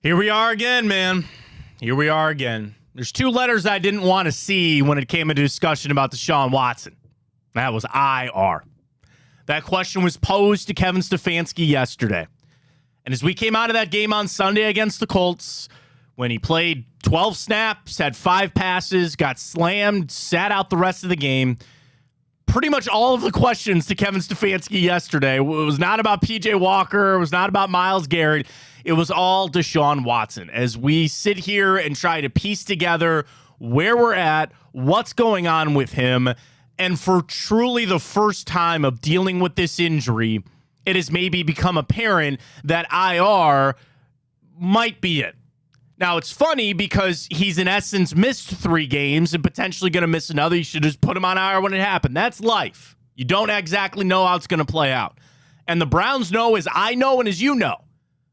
Here we are again, man. Here we are again. There's two letters I didn't want to see when it came into discussion about Deshaun Watson. That was IR. That question was posed to Kevin Stefanski yesterday. And as we came out of that game on Sunday against the Colts, when he played 12 snaps, had 5 passes, got slammed, sat out the rest of the game, pretty much all of the questions to Kevin Stefanski yesterday, it was not about P.J. Walker, it was not about Myles Garrett, it was all Deshaun Watson. As we sit here and try to piece together where we're at, what's going on with him, and for truly the first time of dealing with this injury, it has maybe become apparent that IR might be it. Now, it's funny because he's in essence missed 3 games and potentially going to miss another. You should just put him on IR when it happened. That's life. You don't exactly know how it's going to play out. And the Browns know, as I know and as you know,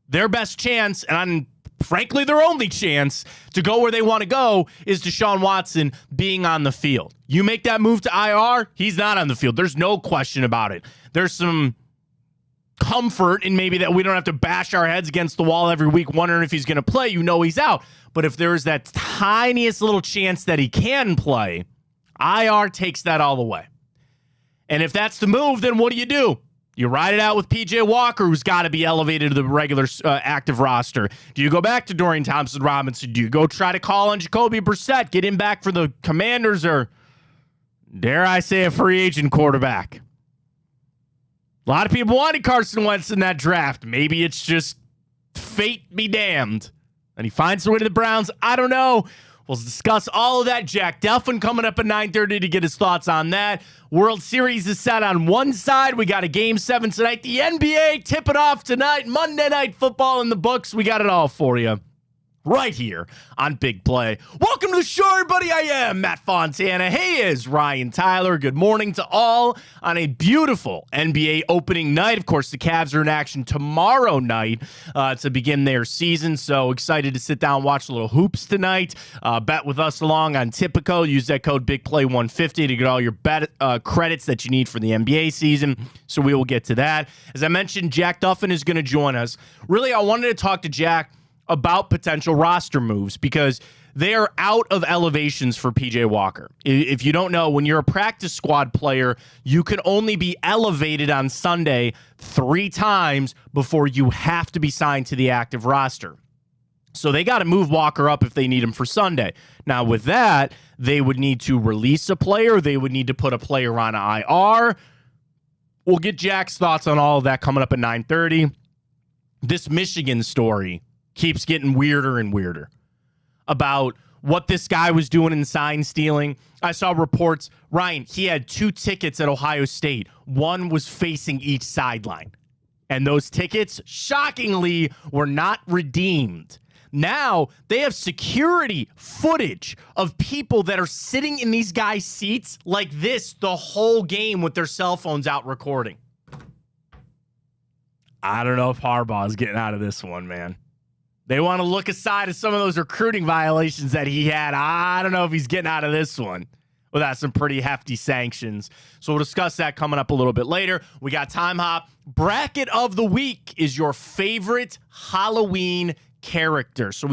their best chance, and frankly their only chance to go where they want to go, is Deshaun Watson being on the field. You make that move to IR, he's not on the field. There's no question about it. There's some comfort in maybe that we don't have to bash our heads against the wall every week wondering if he's going to play. You know he's out. But if there is that tiniest little chance that he can play, IR takes that all the way. And if that's the move, then what do? You ride it out with P.J. Walker, who's got to be elevated to the regular active roster. Do you go back to Dorian Thompson-Robinson? Do you go try to call on Jacoby Brissett, get him back for the Commanders, or dare I say a free agent quarterback? A lot of people wanted Carson Wentz in that draft. Maybe it's just fate be damned. And he finds the way to the Browns. I don't know. We'll discuss all of that. Jack Delphin coming up at 9:30 to get his thoughts on that. World Series is set on one side. We got a Game 7 tonight. The NBA tipping off tonight. Monday Night Football in the books. We got it all for you right here on Big Play. Welcome to the show, everybody. I am Matt Fontana. Hey, is Ryan Tyler. Good morning to all on a beautiful NBA opening night. Of course, the Cavs are in action tomorrow night to begin their season. So excited to sit down and watch a little hoops tonight. Bet with us along on Tipico. Use that code BigPlay150 to get all your bet credits that you need for the NBA season. So we will get to that. As I mentioned, Jack Duffin is going to join us. Really, I wanted to talk to Jack about potential roster moves because they are out of elevations for P.J. Walker. If you don't know, when you're a practice squad player, you can only be elevated on Sunday 3 times before you have to be signed to the active roster. So they got to move Walker up if they need him for Sunday. Now, with that, they would need to release a player. They would need to put a player on IR. We'll get Jack's thoughts on all of that coming up at 9:30. This Michigan story keeps getting weirder and weirder about what this guy was doing in sign stealing. I saw reports, Ryan, he had 2 tickets at Ohio State. One was facing each sideline. And those tickets, shockingly, were not redeemed. Now, they have security footage of people that are sitting in these guys' seats like this the whole game with their cell phones out recording. I don't know if Harbaugh's getting out of this one, man. They want to look aside at some of those recruiting violations that he had. I don't know if he's getting out of this one without some pretty hefty sanctions. So we'll discuss that coming up a little bit later. We got Time Hop. Bracket of the week is your favorite Halloween character. So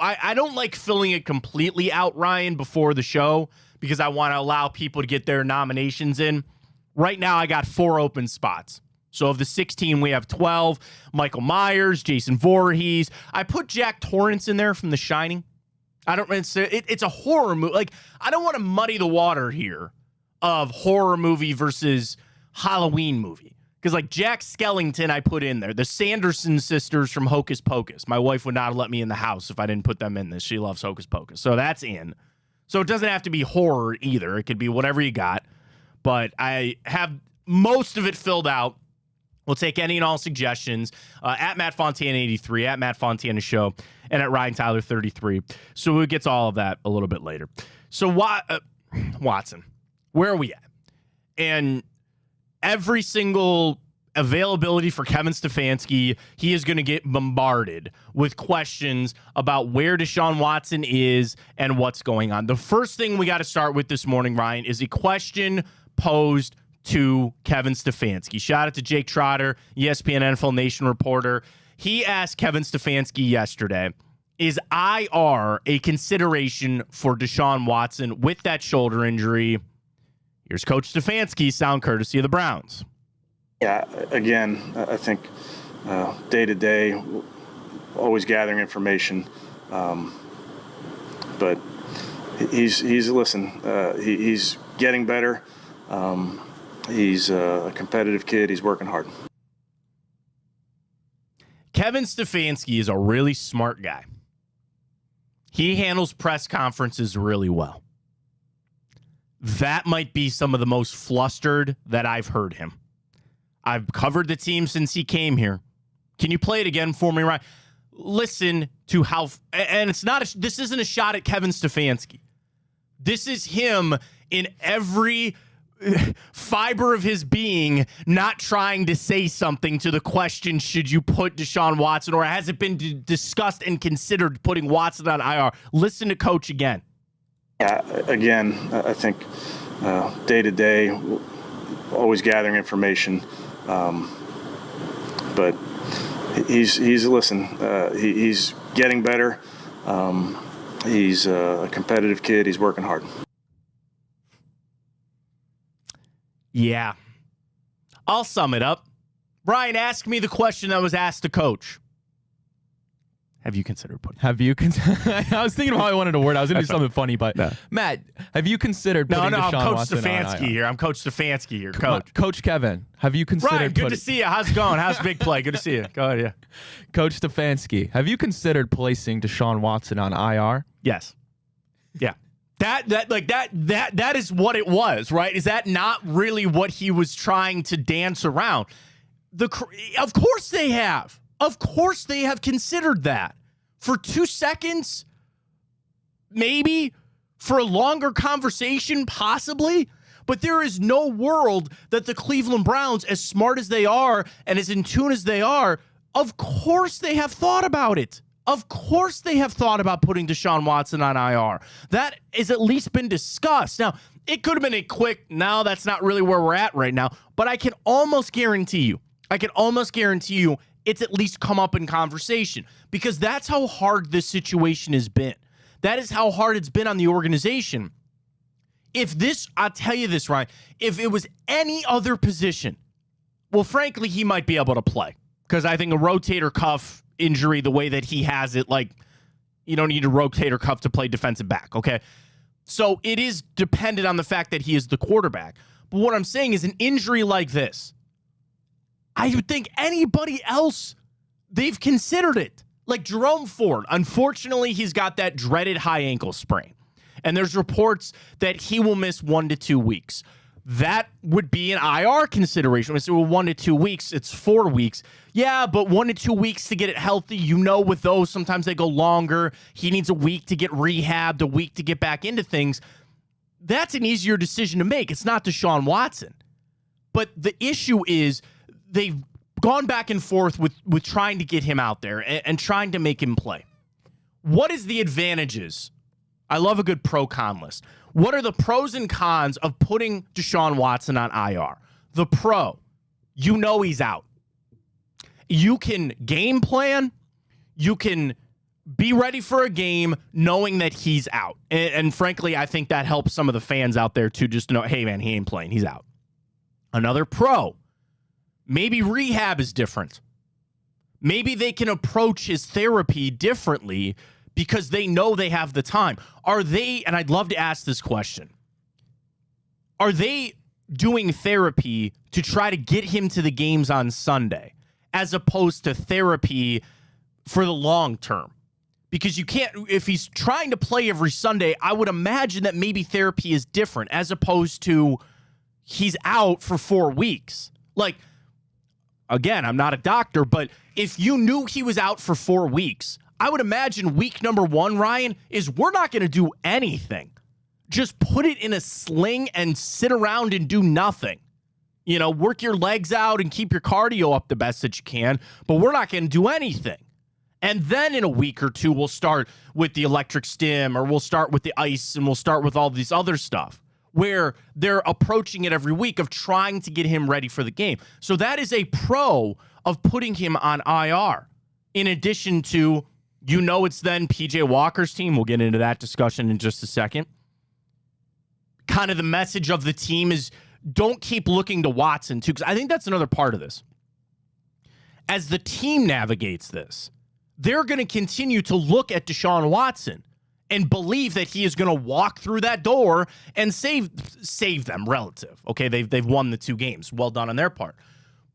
I don't like filling it completely out, Ryan, before the show because I want to allow people to get their nominations in. Right now, I got 4 open spots. So of the 16, we have 12. Michael Myers, Jason Voorhees. I put Jack Torrance in there from The Shining. It's a horror movie. Like, I don't want to muddy the water here of horror movie versus Halloween movie. Because, like, Jack Skellington I put in there. The Sanderson sisters from Hocus Pocus. My wife would not have let me in the house if I didn't put them in this. She loves Hocus Pocus. So that's in. So it doesn't have to be horror either. It could be whatever you got. But I have most of it filled out. We'll take any and all suggestions at Matt Fontana 83, at Matt Fontana Show, and at Ryan Tyler 33. So we'll get to all of that a little bit later. So Watson, where are we at? And every single availability for Kevin Stefanski, he is going to get bombarded with questions about where Deshaun Watson is and what's going on. The first thing we got to start with this morning, Ryan, is a question posed to Kevin Stefanski. Shout out to Jake Trotter, ESPN NFL Nation reporter. He asked Kevin Stefanski yesterday, is IR a consideration for Deshaun Watson with that shoulder injury? Here's Coach Stefanski, sound courtesy of the Browns. Yeah, again, I think day to day, always gathering information. But he's getting better. He's a competitive kid. He's working hard. Kevin Stefanski is a really smart guy. He handles press conferences really well. That might be some of the most flustered that I've heard him. I've covered the team since he came here. Can you play it again for me, Ryan? Listen to how, and this isn't a shot at Kevin Stefanski. This is him in every fiber of his being not trying to say something to the question, should you put Deshaun Watson, or has it been discussed and considered putting Watson on IR? Listen to Coach again. Yeah, again, I think day to day, always gathering information. But he's getting better. He's a competitive kid. He's working hard. Yeah. I'll sum it up. Brian, ask me the question that was asked to Coach. Have you considered putting? I was thinking of how I wanted to word. I was going to do something funny, but no. Matt, have you considered putting Deshaun I'm Coach Watson Stefanski here. I'm Coach Stefanski here. Coach Kevin, have you considered? Ryan, good to see you. How's it going? How's big play? Good to see you. Go ahead, yeah. Coach Stefanski, have you considered placing Deshaun Watson on IR? Yes. Yeah. That is what it was, right? Is that not really what he was trying to dance around? Of course they have. Of course they have considered that. For 2 seconds, maybe. For a longer conversation, possibly. But there is no world that the Cleveland Browns, as smart as they are and as in tune as they are, of course they have thought about it. Of course they have thought about putting Deshaun Watson on IR. That has at least been discussed. Now, it could have been a quick, no, that's not really where we're at right now. But I can almost guarantee you, it's at least come up in conversation, because that's how hard this situation has been. That is how hard it's been on the organization. I'll tell you this, Ryan, if it was any other position, well, frankly, he might be able to play, because I think a rotator cuff injury, the way that he has it, like, you don't need a rotator cuff to play defensive back, okay? So it is dependent on the fact that he is the quarterback. But what I'm saying is, an injury like this, I would think anybody else, they've considered it. Like Jerome Ford, unfortunately, he's got that dreaded high ankle sprain. And there's reports that he will miss 1 to 2 weeks. That would be an IR consideration. So 1 to 2 weeks, it's 4 weeks. Yeah, but 1 to 2 weeks to get it healthy. You know, with those, sometimes they go longer. He needs a week to get rehabbed, a week to get back into things. That's an easier decision to make. It's not Deshaun Watson. But the issue is, they've gone back and forth with trying to get him out there and trying to make him play. What is the advantages? I love a good pro-con list. What are the pros and cons of putting Deshaun Watson on IR? The pro, you know he's out. You can game plan. You can be ready for a game knowing that he's out. And frankly, I think that helps some of the fans out there too, just to know, hey, man, he ain't playing. He's out. Another pro, maybe rehab is different. Maybe they can approach his therapy differently because they know they have the time. Are they, and I'd love to ask this question, are they doing therapy to try to get him to the games on Sunday as opposed to therapy for the long term? Because you can't, if he's trying to play every Sunday, I would imagine that maybe therapy is different as opposed to he's out for 4 weeks. Like, again, I'm not a doctor, but if you knew he was out for 4 weeks, I would imagine week number 1, Ryan, is we're not going to do anything. Just put it in a sling and sit around and do nothing. You know, work your legs out and keep your cardio up the best that you can, but we're not going to do anything. And then in a week or two, we'll start with the electric stim, or we'll start with the ice, and we'll start with all these other stuff, where they're approaching it every week of trying to get him ready for the game. So that is a pro of putting him on IR. In addition to, it's then PJ Walker's team. We'll get into that discussion in just a second. Kind of the message of the team is don't keep looking to Watson, too, because I think that's another part of this. As the team navigates this, they're going to continue to look at Deshaun Watson and believe that he is going to walk through that door and save them relative. Okay, they've won the 2 games. Well done on their part.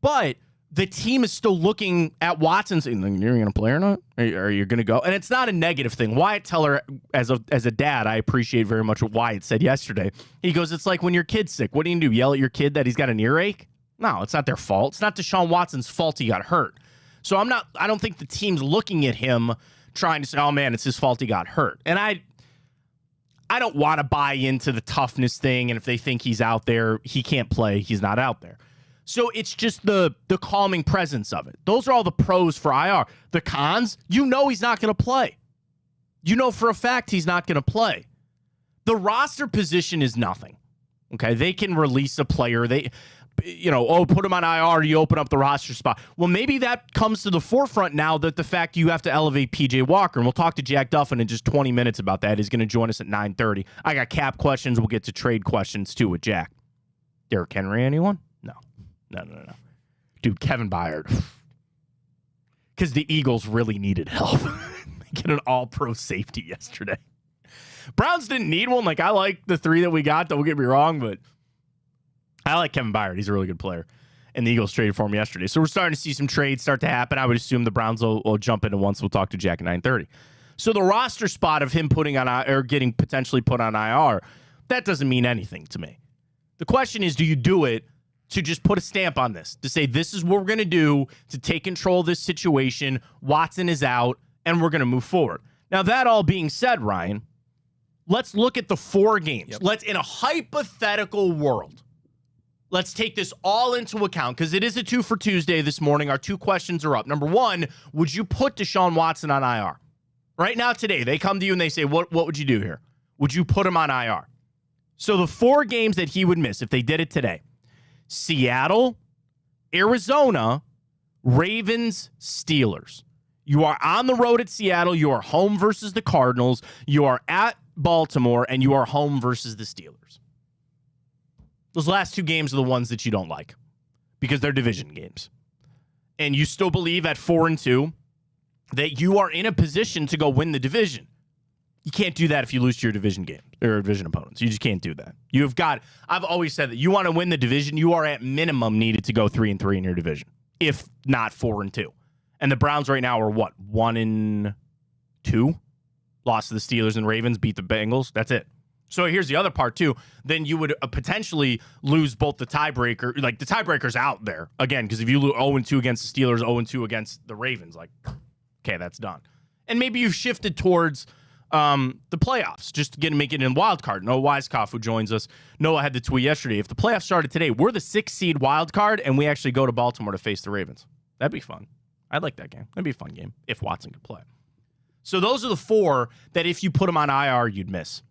But the team is still looking at Watson saying, you're going to play or not? Are you going to go? And it's not a negative thing. Wyatt Teller, as a dad, I appreciate very much what Wyatt said yesterday. He goes, it's like when your kid's sick. What do you do? Yell at your kid that he's got an earache? No, it's not their fault. It's not Deshaun Watson's fault he got hurt. So I don't think the team's looking at him trying to say, oh man, it's his fault he got hurt. And I don't want to buy into the toughness thing. And if they think he's out there, he can't play. He's not out there. So it's just the calming presence of it. Those are all the pros for IR. The cons, he's not going to play. For a fact he's not going to play. The roster position is nothing. Okay, they can release a player. Put him on IR, you open up the roster spot. Well, maybe that comes to the forefront now that the fact you have to elevate PJ Walker. And we'll talk to Jack Duffin in just 20 minutes about that. He's going to join us at 9:30. I got cap questions. We'll get to trade questions, too, with Jack. Derrick Henry, anyone? No. Dude, Kevin Byard. Because the Eagles really needed help. They get an all-pro safety yesterday. Browns didn't need one. I like the 3 that we got. Don't get me wrong, but I like Kevin Byard. He's a really good player. And the Eagles traded for him yesterday. So we're starting to see some trades start to happen. I would assume the Browns will jump into once. We'll talk to Jack at 9:30. So the roster spot of him getting potentially put on IR, that doesn't mean anything to me. The question is, do you do it to just put a stamp on this, to say this is what we're going to do to take control of this situation, Watson is out, and we're going to move forward. Now, that all being said, Ryan, let's look at the 4 games. Yep. Let's, in a hypothetical world, let's take this all into account, because it is a 2 for Tuesday this morning. Our 2 questions are up. Number 1, would you put Deshaun Watson on IR? Right now, today, they come to you and they say, what would you do here? Would you put him on IR? So the 4 games that he would miss if they did it today: Seattle, Arizona, Ravens, Steelers. You are on the road at Seattle. You are home versus the Cardinals. You are at Baltimore, and you are home versus the Steelers. Those last 2 games are the ones that you don't like because they're division games. And you still believe at 4-2 that you are in a position to go win the division. You can't do that if you lose to your division game or division opponents. You just can't do that. I've always said that you want to win the division, you are at minimum needed to go 3-3 in your division, if not 4-2. And the Browns right now are what? 1-2? Lost to the Steelers and Ravens, beat the Bengals. That's it. So here's the other part too. Then you would potentially lose both the tiebreaker. The tiebreaker's out there again, because if you lose 0-2 against the Steelers, 0-2 against the Ravens, okay, that's done. And maybe you've shifted towards the playoffs, just to make it in wild card. Noah Weiskopf, who joins us, Noah had the tweet yesterday. If the playoffs started today, we're the 6th seed wild card, and we actually go to Baltimore to face the Ravens. That'd be fun. I'd like that game. That'd be a fun game if Watson could play. So those are the 4 that if you put him on IR, you'd miss.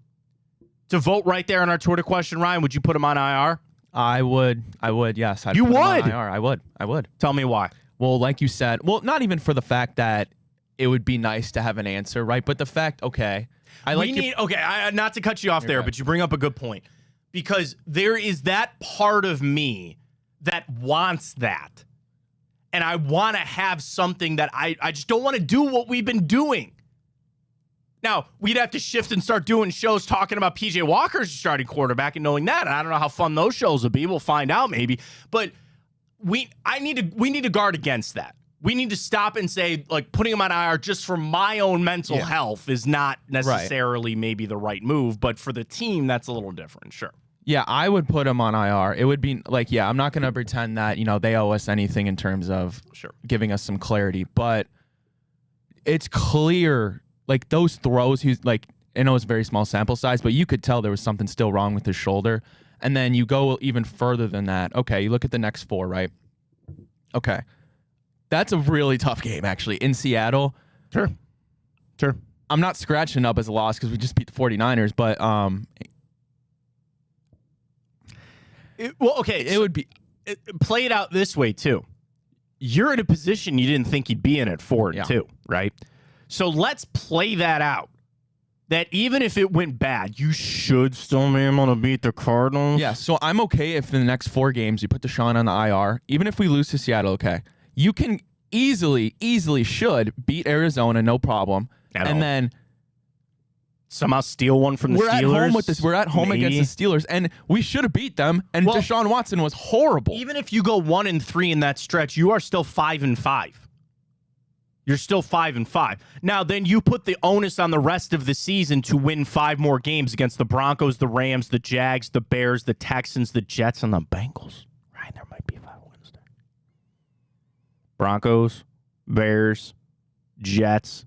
To vote right there on our Twitter question, Ryan, would you put him on IR? I would, yes. You would? I would. Tell me why. Well, like you said, not even for the fact that it would be nice to have an answer, right? But the fact, okay. Not to cut you off there, but you bring up a good point. Because there is that part of me that wants that. And I want to have something that I just don't want to do what we've been doing. Now, we'd have to shift and start doing shows talking about PJ Walker's starting quarterback and knowing that. And I don't know how fun those shows will be. We'll find out maybe. But we need to guard against that. We need to stop and say, putting him on IR just for my own mental health is not necessarily maybe the right move. But for the team, that's a little different. Sure. Yeah, I would put him on IR. It would be I'm not going to pretend that, they owe us anything in terms of giving us some clarity. But it's clear, those throws, I know it's a very small sample size, but you could tell there was something still wrong with his shoulder. And then you go even further than that. Okay, you look at the next 4, right? Okay. That's a really tough game, actually, in Seattle. Sure. I'm not scratching up as a loss because we just beat the 49ers, but it would be play it out this way too. you're in a position you didn't think you'd be in at 4-2, right? So let's play that out. That even if it went bad, you should still be able to beat the Cardinals. Yeah, so I'm okay if in the next 4 games you put Deshaun on the IR. Even if we lose to Seattle, okay. You can easily should beat Arizona, no problem. And then somehow steal one from the Steelers. We're at home against the Steelers, and we should have beat them. And Deshaun Watson was horrible. Even if you go 1-3 in that stretch, you are still 5-5. You're still 5-5. Now, then you put the onus on the rest of the season to win 5 more games against the Broncos, the Rams, the Jags, the Bears, the Texans, the Jets, and the Bengals. Right, there might be 5 wins there. Broncos, Bears, Jets.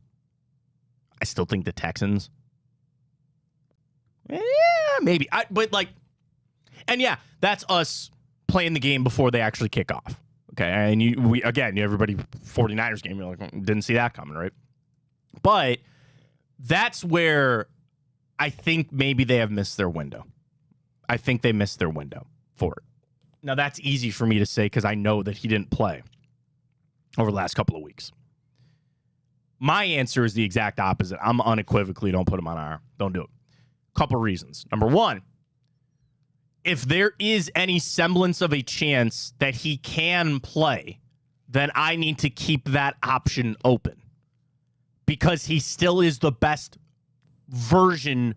I still think the Texans. Yeah, maybe. And yeah, that's us playing the game before they actually kick off. Okay, and everybody 49ers game, you're like, didn't see that coming, right? But that's where I think maybe they have missed their window. I think they missed their window for it. Now, that's easy for me to say because I know that he didn't play over the last couple of weeks. My answer is the exact opposite. I'm unequivocally don't put him on IR. Don't do it. Couple reasons. Number one, if there is any semblance of a chance that he can play, then I need to keep that option open because he still is the best version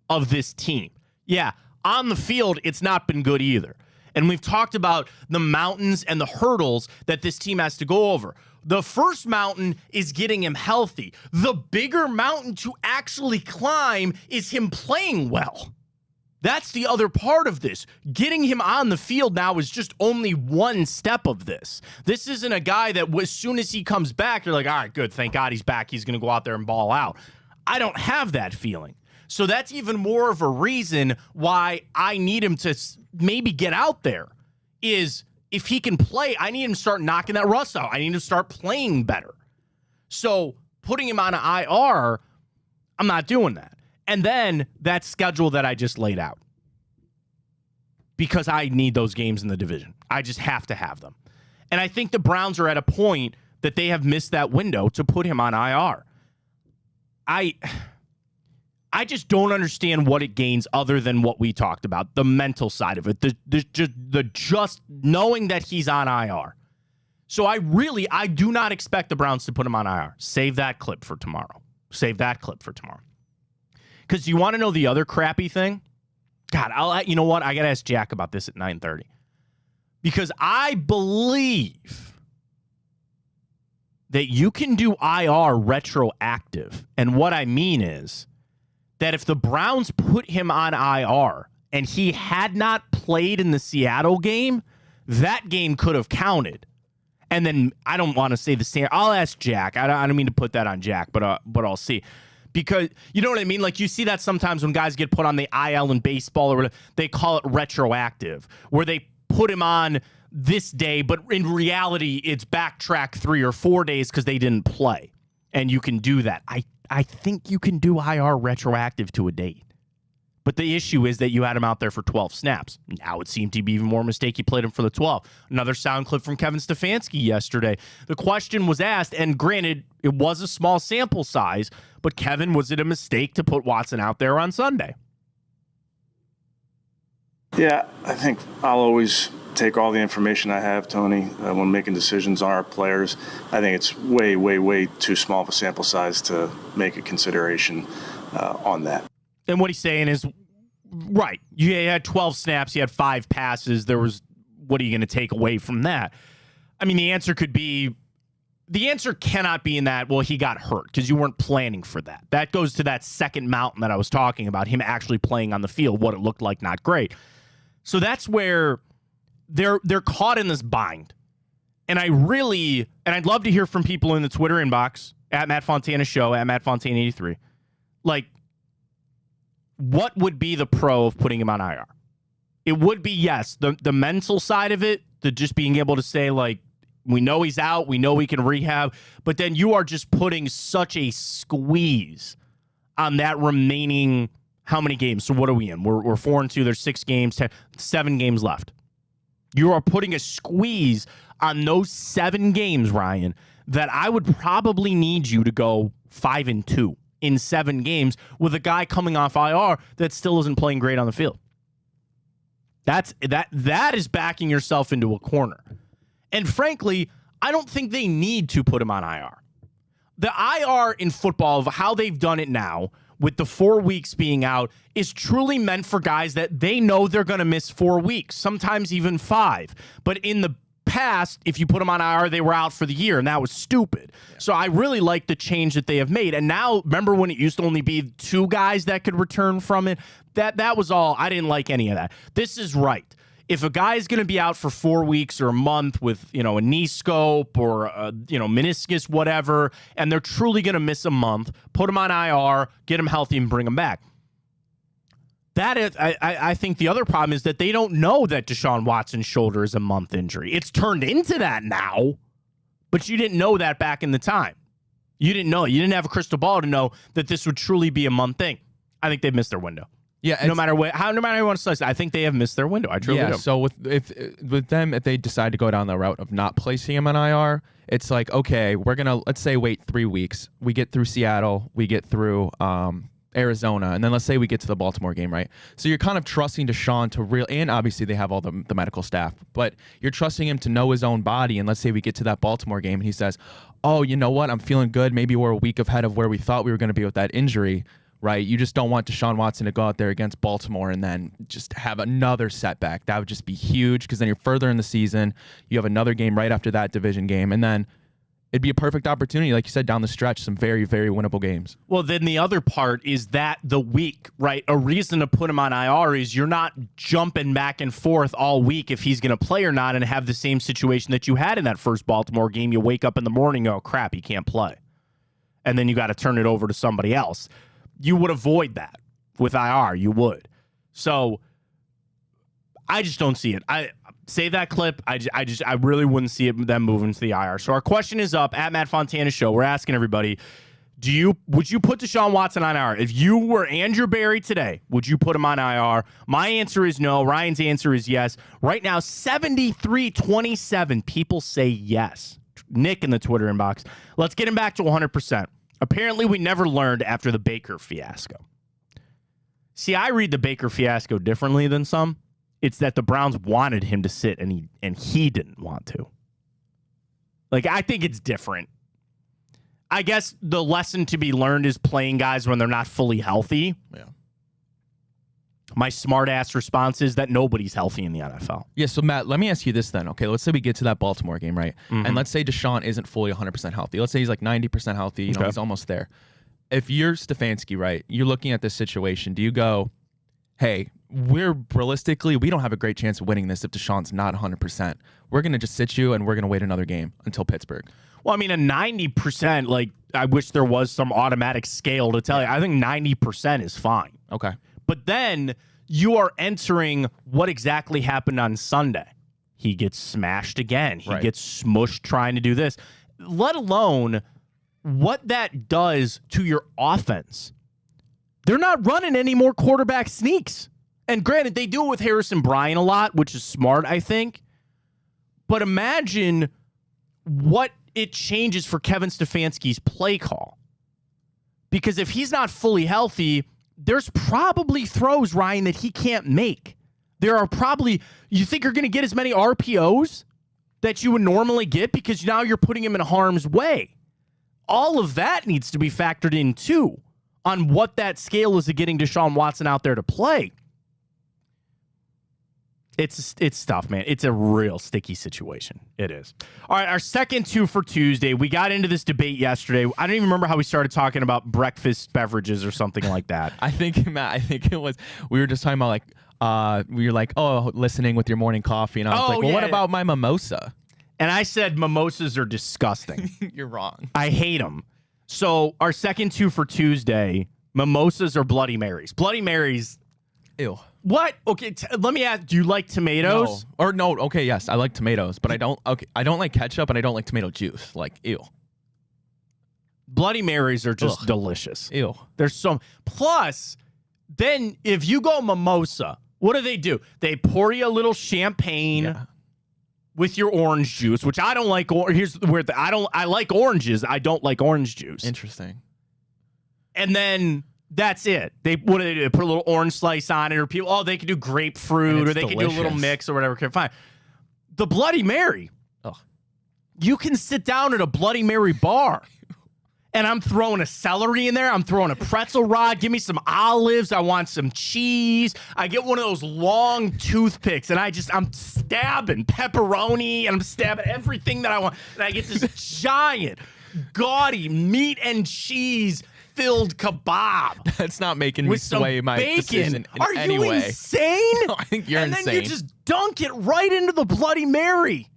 of this team. Yeah, on the field, it's not been good either. And we've talked about the mountains and the hurdles that this team has to go over. The first mountain is getting him healthy. The bigger mountain to actually climb is him playing well. That's the other part of this. Getting him on the field now is just only one step of this. This isn't a guy that as soon as he comes back, you're like, all right, good, thank God he's back. He's going to go out there and ball out. I don't have that feeling. So that's even more of a reason why I need him to maybe get out there is if he can play, I need him to start knocking that rust out. I need him to start playing better. So putting him on an IR, I'm not doing that. And then that schedule that I just laid out. Because I need those games in the division. I just have to have them. And I think the Browns are at a point that they have missed that window to put him on IR. I just don't understand what it gains other than what we talked about, the mental side of it, the just knowing that he's on IR. So I do not expect the Browns to put him on IR. Save that clip for tomorrow. Because you want to know the other crappy thing? God, you know what? I got to ask Jack about this at 9:30. Because I believe that you can do IR retroactive. And what I mean is that if the Browns put him on IR and he had not played in the Seattle game, that game could have counted. And then I don't want to say the same. I'll ask Jack. I don't mean to put that on Jack, but I'll see. Because, you know what I mean? Like, you see that sometimes when guys get put on the IL in baseball, or they call it retroactive, where they put him on this day, but in reality, it's backtrack 3 or 4 days because they didn't play. And you can do that. I think you can do IR retroactive to a date. But the issue is that you had him out there for 12 snaps. Now it seemed to be even more mistake you played him for the 12. Another sound clip from Kevin Stefanski yesterday. The question was asked, and granted, it was a small sample size, but Kevin, was it a mistake to put Watson out there on Sunday? Yeah, I think I'll always take all the information I have, Tony, when making decisions on our players. I think it's way, way, way too small of a sample size to make a consideration on that. And what he's saying is, right, you had 12 snaps, you had 5 passes. What are you going to take away from that? I mean, the answer cannot be in that, well, he got hurt because you weren't planning for that. That goes to that second mountain that I was talking about, him actually playing on the field, what it looked like, not great. So that's where they're caught in this bind. And I'd love to hear from people in the Twitter inbox, at Matt Fontana Show, at Matt Fontana 83. Like, what would be the pro of putting him on IR? It would be, yes, the mental side of it, the just being able to say, like, we know he's out, we know he can rehab, but then you are just putting such a squeeze on that remaining, how many games? So what are we in? We're 4-2, there's 6 games, 7 games left. You are putting a squeeze on those 7 games, Ryan, that I would probably need you to go 5-2 in 7 games with a guy coming off IR that still isn't playing great on the field. That is backing yourself into a corner. And frankly, I don't think they need to put him on IR. The IR in football, of how they've done it now, with the 4 weeks being out, is truly meant for guys that they know they're going to miss 4 weeks, sometimes even 5. But in the past, if you put them on IR, they were out for the year, and that was stupid. Yeah. So I really like the change that they have made. And now, remember when it used to only be 2 guys that could return from it? That was all. I didn't like any of that. This is right. If a guy is going to be out for 4 weeks or a month with, a knee scope or meniscus, whatever, and they're truly going to miss a month, put him on IR, get him healthy, and bring him back. That is, I think the other problem is that they don't know that Deshaun Watson's shoulder is a month injury. It's turned into that now, but you didn't know that back in the time. You didn't know. You didn't have a crystal ball to know that this would truly be a month thing. I think they've missed their window. Yeah, no matter how you want to slice it, I think they have missed their window. I truly do. So with them, if they decide to go down the route of not placing him on IR, it's like, okay, we're gonna, let's say, wait 3 weeks. We get through Seattle, we get through Arizona, and then let's say we get to the Baltimore game, right? So you're kind of trusting Deshaun to and obviously they have all the medical staff, but you're trusting him to know his own body. And let's say we get to that Baltimore game and he says, oh, you know what? I'm feeling good. Maybe we're a week ahead of where we thought we were going to be with that injury, right? You just don't want Deshaun Watson to go out there against Baltimore and then just have another setback. That would just be huge because then you're further in the season. You have another game right after that division game, and then it'd be a perfect opportunity, like you said, down the stretch, some very, very winnable games. Well, then the other part is that the week, right? A reason to put him on IR is you're not jumping back and forth all week if he's going to play or not and have the same situation that you had in that first Baltimore game. You wake up in the morning, oh, crap, he can't play. And then you got to turn it over to somebody else. You would avoid that with IR. You would. So I just don't see it. Save that clip. I really wouldn't see them moving to the IR. So our question is up at Matt Fontana Show. We're asking everybody, would you put Deshaun Watson on IR? If you were Andrew Berry today, would you put him on IR? My answer is no. Ryan's answer is yes. Right now, 73-27 people say yes. Nick in the Twitter inbox. Let's get him back to 100%. Apparently, we never learned after the Baker fiasco. See, I read the Baker fiasco differently than some. It's that the Browns wanted him to sit and he didn't want to. Like, I think it's different. I guess the lesson to be learned is playing guys when they're not fully healthy. Yeah. My smart-ass response is that nobody's healthy in the NFL. Yeah, so Matt, let me ask you this then. Okay, let's say we get to that Baltimore game, right? Mm-hmm. And let's say Deshaun isn't fully 100% healthy. Let's say he's like 90% healthy. You know, he's almost there. If you're Stefanski, right, you're looking at this situation, do you go, hey, we don't have a great chance of winning this if Deshaun's not 100%. We're going to just sit you and we're going to wait another game until Pittsburgh. Well, I mean, a 90%, like, I wish there was some automatic scale to tell you. I think 90% is fine. Okay. But then you are entering what exactly happened on Sunday. He gets smashed again. He gets smushed trying to do this. Let alone what that does to your offense. They're not running any more quarterback sneaks. And granted, they do it with Harrison Bryant a lot, which is smart, I think. But imagine what it changes for Kevin Stefanski's play call. Because if he's not fully healthy, there's probably throws, Ryan, that he can't make. There are probably, you think you're going to get as many RPOs that you would normally get because now you're putting him in harm's way. All of that needs to be factored in, too, on what that scale is of getting Deshaun Watson out there to play. It's tough, man. It's a real sticky situation. It is. All right, our second 2 for Tuesday. We got into this debate yesterday. I don't even remember how we started talking about breakfast beverages or something like that. I think, Matt, it was, we were just talking about we were like, oh, listening with your morning coffee. And I was like, well, what about my mimosa? And I said mimosas are disgusting. You're wrong. I hate them. So our second 2 for Tuesday, mimosas or Bloody Marys? Bloody Marys. Ew. What? Okay, let me ask. Do you like tomatoes? No. Or no? Okay, yes, I like tomatoes, but I don't. Okay, I don't like ketchup, and I don't like tomato juice. Like, ew. Bloody Marys are just delicious. Ew. There's some. Plus, then if you go mimosa, what do? They pour you a little champagne. Yeah. with your orange juice, which I don't like. Here's where I like oranges. I don't like orange juice. Interesting. And then that's it. What do they do? They put a little orange slice on it, or people, they could do grapefruit, or they could do a little mix or whatever. Okay, fine. The Bloody Mary. Oh. You can sit down at a Bloody Mary bar. And I'm throwing a celery in there. I'm throwing a pretzel rod. Give me some olives. I want some cheese. I get one of those long toothpicks, and I'm stabbing pepperoni, and I'm stabbing everything that I want. And I get this giant, gaudy meat and cheese filled kebab. That's not making me sway my decision in Are any you way. insane? No, I think you're insane. And then you just dunk it right into the Bloody Mary.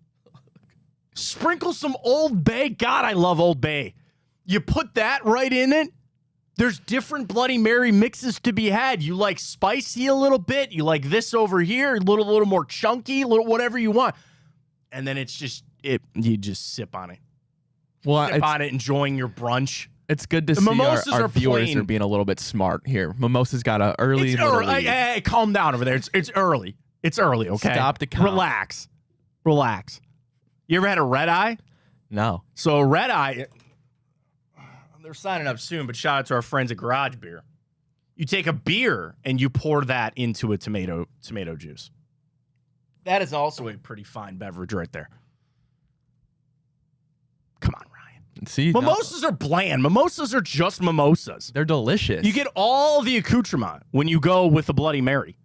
Sprinkle some Old Bay. God, I love Old Bay. You put that right in it. There's different Bloody Mary mixes to be had. You like spicy a little bit. You like this over here, a little more chunky, little whatever you want. And then it's just you just sip on it. Well, sip on it, enjoying your brunch. It's good to see our viewers are being a little bit smart here. Mimosa's got an early. It's early. Hey, calm down over there. It's early. It's early. Okay. Stop the count. Relax. You ever had a red eye? No. So a red eye. They're signing up soon, but shout out to our friends at Garage Beer. You take a beer and you pour that into a tomato juice. That is also a pretty fine beverage right there. Come on, Ryan. See, mimosas are bland. Mimosas are just mimosas. They're delicious. You get all the accoutrement when you go with the Bloody Mary.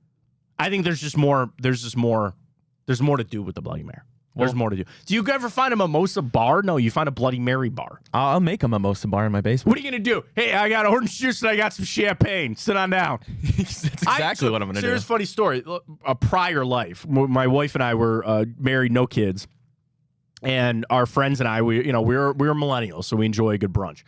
I think there's more to do with the Bloody Mary. There's more to do. Do you ever find a mimosa bar? No, you find a Bloody Mary bar. I'll make a mimosa bar in my basement. What are you going to do? Hey, I got orange juice and I got some champagne. Sit on down. That's exactly what I'm going to do. Here's a funny story. A prior life, my wife and I were married, no kids. And our friends and I, we were millennials, so we enjoy a good brunch.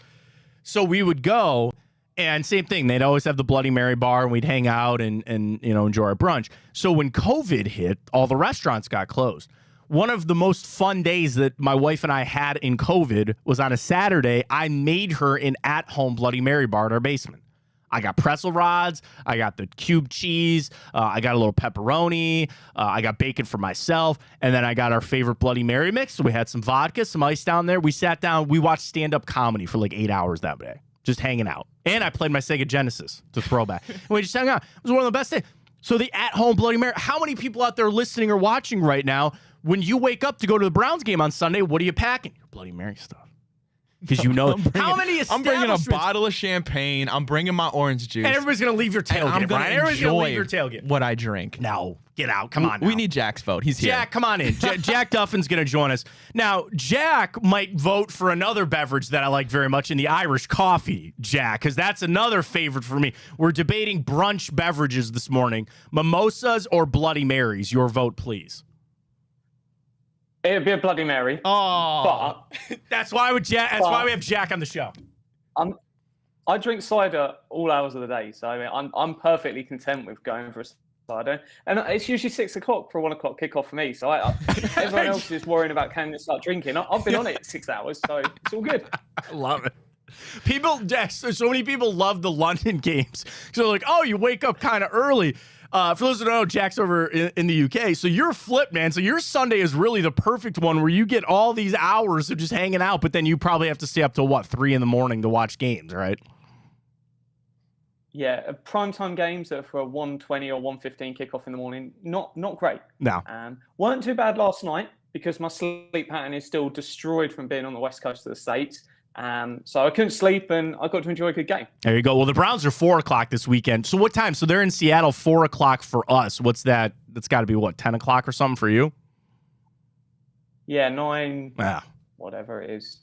So we would go, and same thing. They'd always have the Bloody Mary bar, and we'd hang out and enjoy our brunch. So when COVID hit, all the restaurants got closed. One of the most fun days that my wife and I had in COVID was on a Saturday. I made her an at-home Bloody Mary bar in our basement. I got pretzel rods. I got the cube cheese. I got a little pepperoni. I got bacon for myself. And then I got our favorite Bloody Mary mix. So we had some vodka, some ice down there. We sat down. We watched stand-up comedy for like 8 hours that day, just hanging out. And I played my Sega Genesis to throwback. And we just hung out. It was one of the best days. So the at-home Bloody Mary. How many people out there listening or watching right now, when you wake up to go to the Browns game on Sunday, what are you packing? Your Bloody Mary stuff. Because you know how many establishments. I'm bringing a bottle of champagne. I'm bringing my orange juice. And everybody's going to leave your tailgate, Brian. Everybody's going to leave your tailgate. What I drink. No, get out. Come on now. We need Jack's vote. He's here. Jack, come on in. Jack Duffin's going to join us. Now, Jack might vote for another beverage that I like very much in the Irish coffee, Jack, because that's another favorite for me. We're debating brunch beverages this morning. Mimosas or Bloody Marys? Your vote, please. It'd be a Bloody Mary. Oh, but that's why we have Jack on the show. I drink cider all hours of the day, so I mean, I'm perfectly content with going for a cider. And it's usually 6 o'clock for a 1 o'clock kickoff for me. So everyone else is worrying about can they start drinking. I've been on it 6 hours, so it's all good. I love it. So many people love the London games. So they're like, oh, you wake up kind of early. For those who don't know, Jack's over in the UK. So you're flipped, man. So your Sunday is really the perfect one where you get all these hours of just hanging out, but then you probably have to stay up till 3 a.m. to watch games, right? Yeah, primetime games that are for a 1:20 or 1:15 kickoff in the morning, not great. No. Weren't too bad last night because my sleep pattern is still destroyed from being on the west coast of the States. So I couldn't sleep and I got to enjoy a good game. There you go. Well, the Browns are 4 o'clock this weekend. So what time? So they're in Seattle, 4 o'clock for us. What's that? That's got to be 10 o'clock or something for you? Yeah, 9, whatever it is.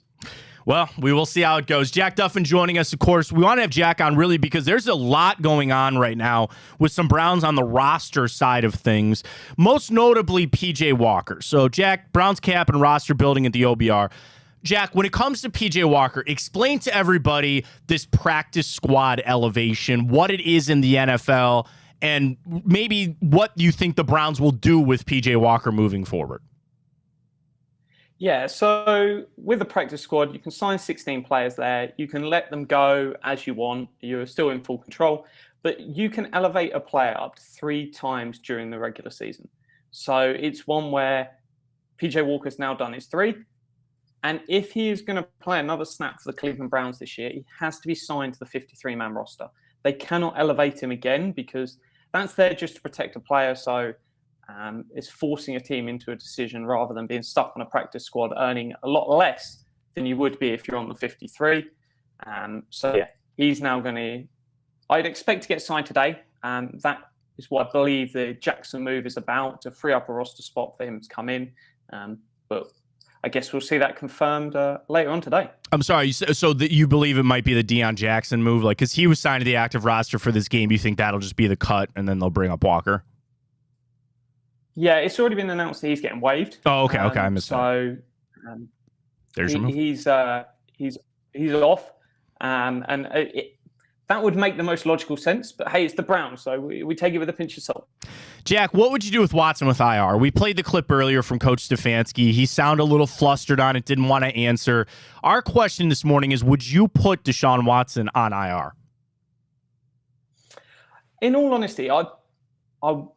Well, we will see how it goes. Jack Duffin joining us, of course. We want to have Jack on really because there's a lot going on right now with some Browns on the roster side of things, most notably P.J. Walker. So, Jack, Browns cap and roster building at the OBR. Jack, when it comes to P.J. Walker, explain to everybody this practice squad elevation, what it is in the NFL, and maybe what you think the Browns will do with P.J. Walker moving forward. Yeah, so with the practice squad, you can sign 16 players there. You can let them go as you want. You're still in full control. But you can elevate a player up to 3 times during the regular season. So it's one where PJ Walker's now done his 3. And if he is going to play another snap for the Cleveland Browns this year, he has to be signed to the 53-man roster. They cannot elevate him again because that's there just to protect a player. So it's forcing a team into a decision rather than being stuck on a practice squad earning a lot less than you would be if you're on the 53. So yeah, he's now going to, I'd expect to get signed today. That is what I believe the Jackson move is about, to free up a roster spot for him to come in. But I guess we'll see that confirmed later on today. I'm sorry, so that you believe it might be the Deion Jackson move? Like, because he was signed to the active roster for this game, you think that'll just be the cut and then they'll bring up Walker? Yeah, it's already been announced that he's getting waived. Oh, okay, I missed that. So There's your move. He's off, that would make the most logical sense. But hey, it's the Browns, so we take it with a pinch of salt. Jack, what would you do with Watson with IR? We played the clip earlier from Coach Stefanski. He sounded a little flustered on it, didn't want to answer. Our question this morning is, would you put Deshaun Watson on IR? In all honesty, I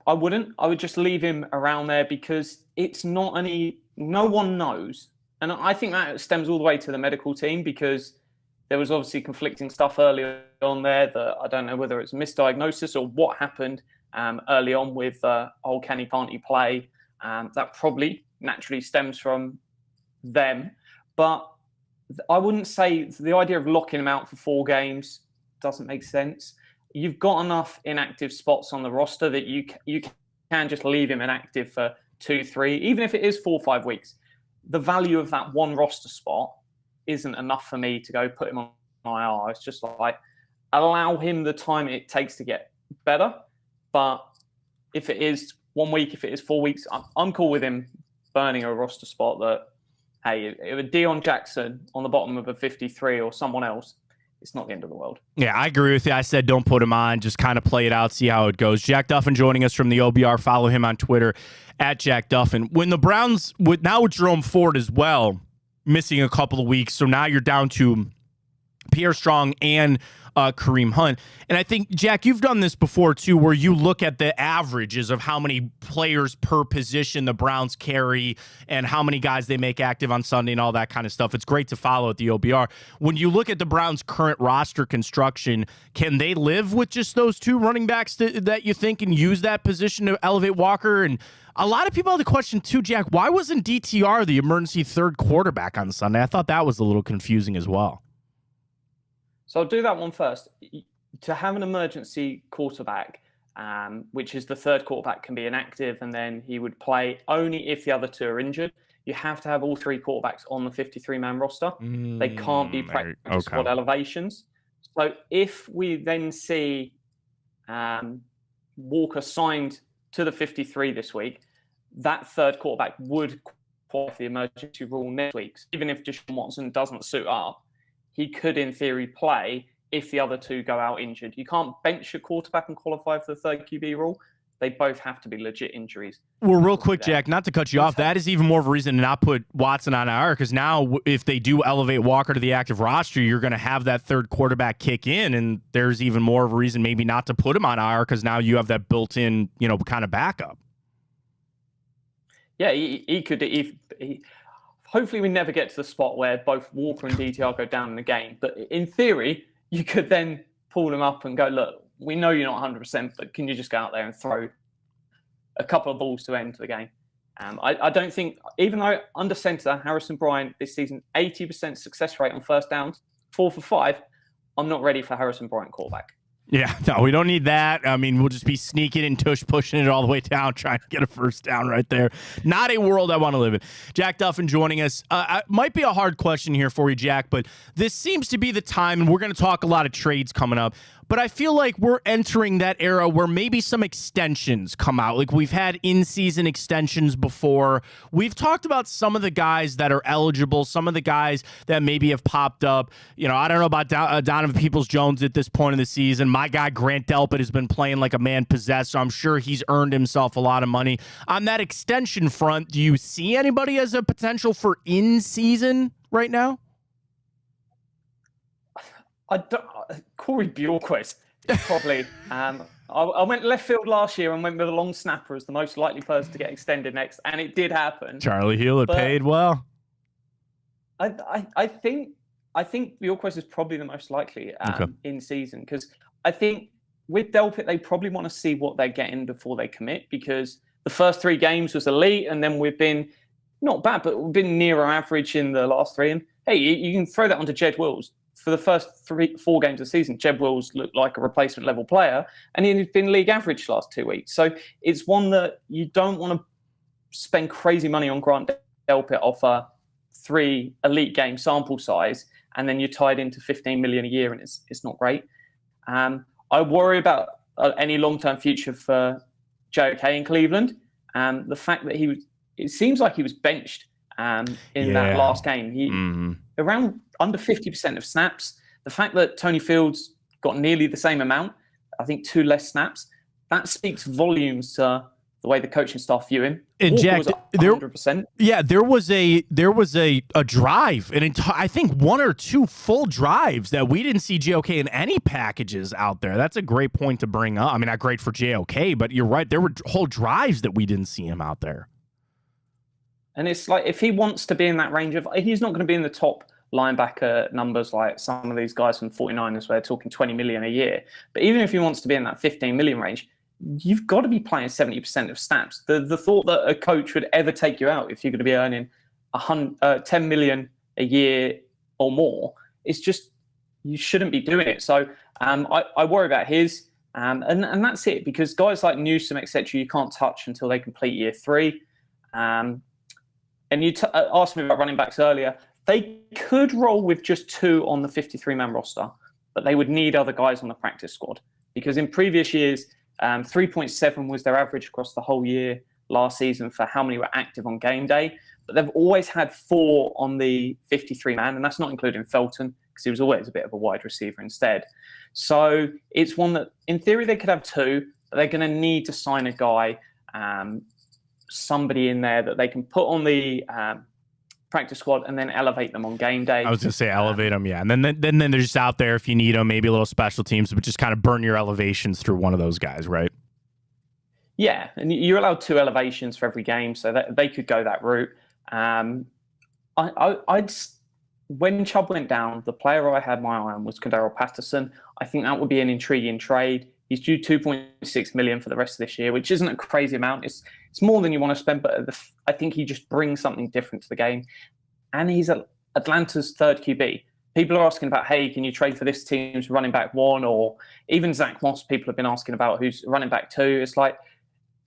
wouldn't. I would just leave him around there because it's not no one knows. And I think that stems all the way to the medical team because there was obviously conflicting stuff early on there that I don't know whether it's misdiagnosis or what happened early on with, can he, can't he play? That probably naturally stems from them. But I wouldn't say the idea of locking him out for 4 games doesn't make sense. You've got enough inactive spots on the roster that you can just leave him inactive for 2, 3, even if it is 4 or 5 weeks. The value of that one roster spot isn't enough for me to go put him on IR. It's just like allow him the time it takes to get better. But if it is 1 week, if it is 4 weeks, I'm cool with him burning a roster spot that, hey, if a Deion Jackson on the bottom of a 53 or someone else, it's not the end of the world. Yeah, I agree with you. I said don't put him on. Just kind of play it out, see how it goes. Jack Duffin joining us from the OBR. Follow him on Twitter at Jack Duffin. When the Browns, with Jerome Ford as well, missing a couple of weeks, so now you're down to Pierre Strong and Kareem Hunt. And I think, Jack, you've done this before, too, where you look at the averages of how many players per position the Browns carry and how many guys they make active on Sunday and all that kind of stuff. It's great to follow at the OBR. When you look at the Browns' current roster construction, can they live with just those 2 running backs that you think and use that position to elevate Walker? And a lot of people have the question, too, Jack, why wasn't DTR the emergency 3rd quarterback on Sunday? I thought that was a little confusing as well. So I'll do that one first. To have an emergency quarterback, which is the 3rd quarterback, can be inactive, and then he would play only if the other 2 are injured. You have to have all 3 quarterbacks on the 53-man roster. They can't be practice squad elevations. So if we then see Walker signed to the 53 this week, that 3rd quarterback would qualify for the emergency rule next week. So even if Deshaun Watson doesn't suit up, he could, in theory, play if the other 2 go out injured. You can't bench a quarterback and qualify for the 3rd QB rule. They both have to be legit injuries. Well, real quick, Jack, not to cut you off, that is even more of a reason to not put Watson on IR, because now if they do elevate Walker to the active roster, you're going to have that 3rd quarterback kick in, and there's even more of a reason maybe not to put him on IR because now you have that built-in, kind of backup. Yeah, he could. Hopefully we never get to the spot where both Walker and DTR go down in the game. But in theory, you could then pull them up and go, look, we know you're not 100%, but can you just go out there and throw a couple of balls to end the game? I don't think, even though under center, Harrison Bryant this season, 80% success rate on 1st downs, 4 for 5, I'm not ready for Harrison Bryant quarterback. Yeah, no, we don't need that. I mean, we'll just be sneaking and pushing it all the way down, trying to get a 1st down right there. Not a world I want to live in. Jack Duffin joining us. Might be a hard question here for you, Jack, but this seems to be the time, and we're going to talk a lot of trades coming up, but I feel like we're entering that era where maybe some extensions come out. Like we've had in-season extensions before. We've talked about some of the guys that are eligible, some of the guys that maybe have popped up. I don't know about Donovan Peoples-Jones at this point of the season. My guy, Grant Delpit, has been playing like a man possessed, so I'm sure he's earned himself a lot of money. On that extension front, do you see anybody as a potential for in-season right now? Corey Bjorquist, probably. I went left field last year and went with a long snapper as the most likely person to get extended next, and it did happen. Charlie Hewlett paid well. I think Bjorkquist is probably the most likely in season, because I think with Delpit they probably want to see what they're getting before they commit, because the first 3 games was elite, and then we've been not bad, but we've been near our average in the last 3. And hey, you can throw that onto Jed Wills. For the first 4 games of the season, Jed Wills looked like a replacement level player, and he's been league average the last 2 weeks. So it's one that you don't want to spend crazy money on Grant Delpit off a 3 elite game sample size, and then you're tied into 15 million a year, and it's not great. I worry about any long-term future for JOK in Cleveland. The fact that it seems like he was benched in that last game. He around under 50% of snaps. The fact that Tony Fields got nearly the same amount, I think 2 less snaps, that speaks volumes to the way the coaching staff view him. And Walker Jack, was 100%. there was a drive, I think 1 or 2 full drives that we didn't see JOK in any packages out there. That's a great point to bring up. I mean, not great for JOK, but you're right. There were whole drives that we didn't see him out there. And it's like, if he wants to be in that range of, he's not going to be in the top linebacker numbers like some of these guys from 49ers where they're talking 20 million a year. But even if he wants to be in that 15 million range, you've got to be playing 70% of snaps. The thought that a coach would ever take you out if you're going to be earning 10 million a year or more, it's just, you shouldn't be doing it. So I worry about his, and that's it, because guys like Newsom, etc., you can't touch until they complete year 3. And you asked me about running backs earlier. They could roll with just 2 on the 53-man roster, but they would need other guys on the practice squad, because in previous years, 3.7 was their average across the whole year last season for how many were active on game day. But they've always had 4 on the 53-man, and that's not including Felton, because he was always a bit of a wide receiver instead. So it's one that, in theory, they could have 2, but they're going to need to sign a guy, somebody in there that they can put on the practice squad and then elevate them on game day. I was going to say elevate them, yeah. And then they're just out there if you need them, maybe a little special teams, but just kind of burn your elevations through one of those guys, right? Yeah, and you're allowed 2 elevations for every game, so that they could go that route. When Chubb went down, the player I had my eye on was Cordero Patterson. I think that would be an intriguing trade. He's due $2.6 million for the rest of this year, which isn't a crazy amount. It's more than you want to spend, but I think he just brings something different to the game. And he's Atlanta's 3rd QB. People are asking about, hey, can you trade for this team's running back 1? Or even Zach Moss, people have been asking about who's running back 2. It's like,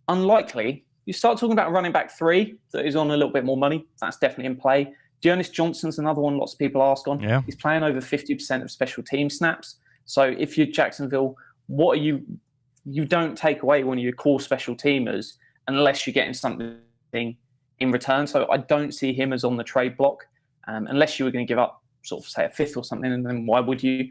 unlikely. You start talking about running back 3 that is on a little bit more money. That's definitely in play. Dearness Johnson's another one lots of people ask on. Yeah. He's playing over 50% of special team snaps. So if you're Jacksonville, what are you don't take away one of your core special teamers unless you're getting something in return. So I don't see him as on the trade block, unless you were going to give up sort of say a 5th or something, and then why would you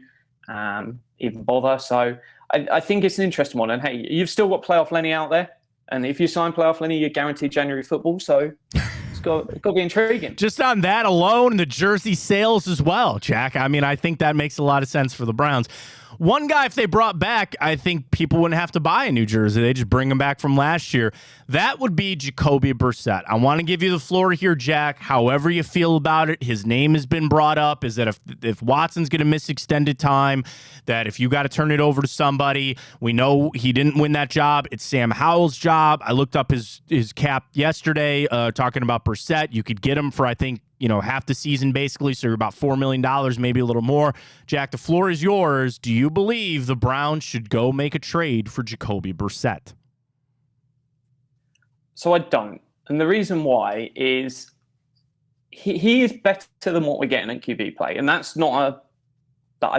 even bother? So I think it's an interesting one. And hey, you've still got Playoff Lenny out there. And if you sign Playoff Lenny, you're guaranteed January football. So it's got to be intriguing. Just on that alone, the jersey sales as well, Jack. I mean, I think that makes a lot of sense for the Browns. One guy, if they brought back, I think people wouldn't have to buy a new jersey. They just bring him back from last year. That would be Jacoby Brissett. I want to give you the floor here, Jack. However you feel about it, his name has been brought up, is that if Watson's going to miss extended time, that if you got to turn it over to somebody, we know he didn't win that job. It's Sam Howell's job. I looked up his cap yesterday, talking about Brissett. You could get him for, I think, half the season basically, so you're about $4 million, maybe a little more. Jack, the floor is yours. Do you believe the Browns should go make a trade for Jacoby Brissett? So I don't. And the reason why is he is better than what we're getting at QB play. And that's I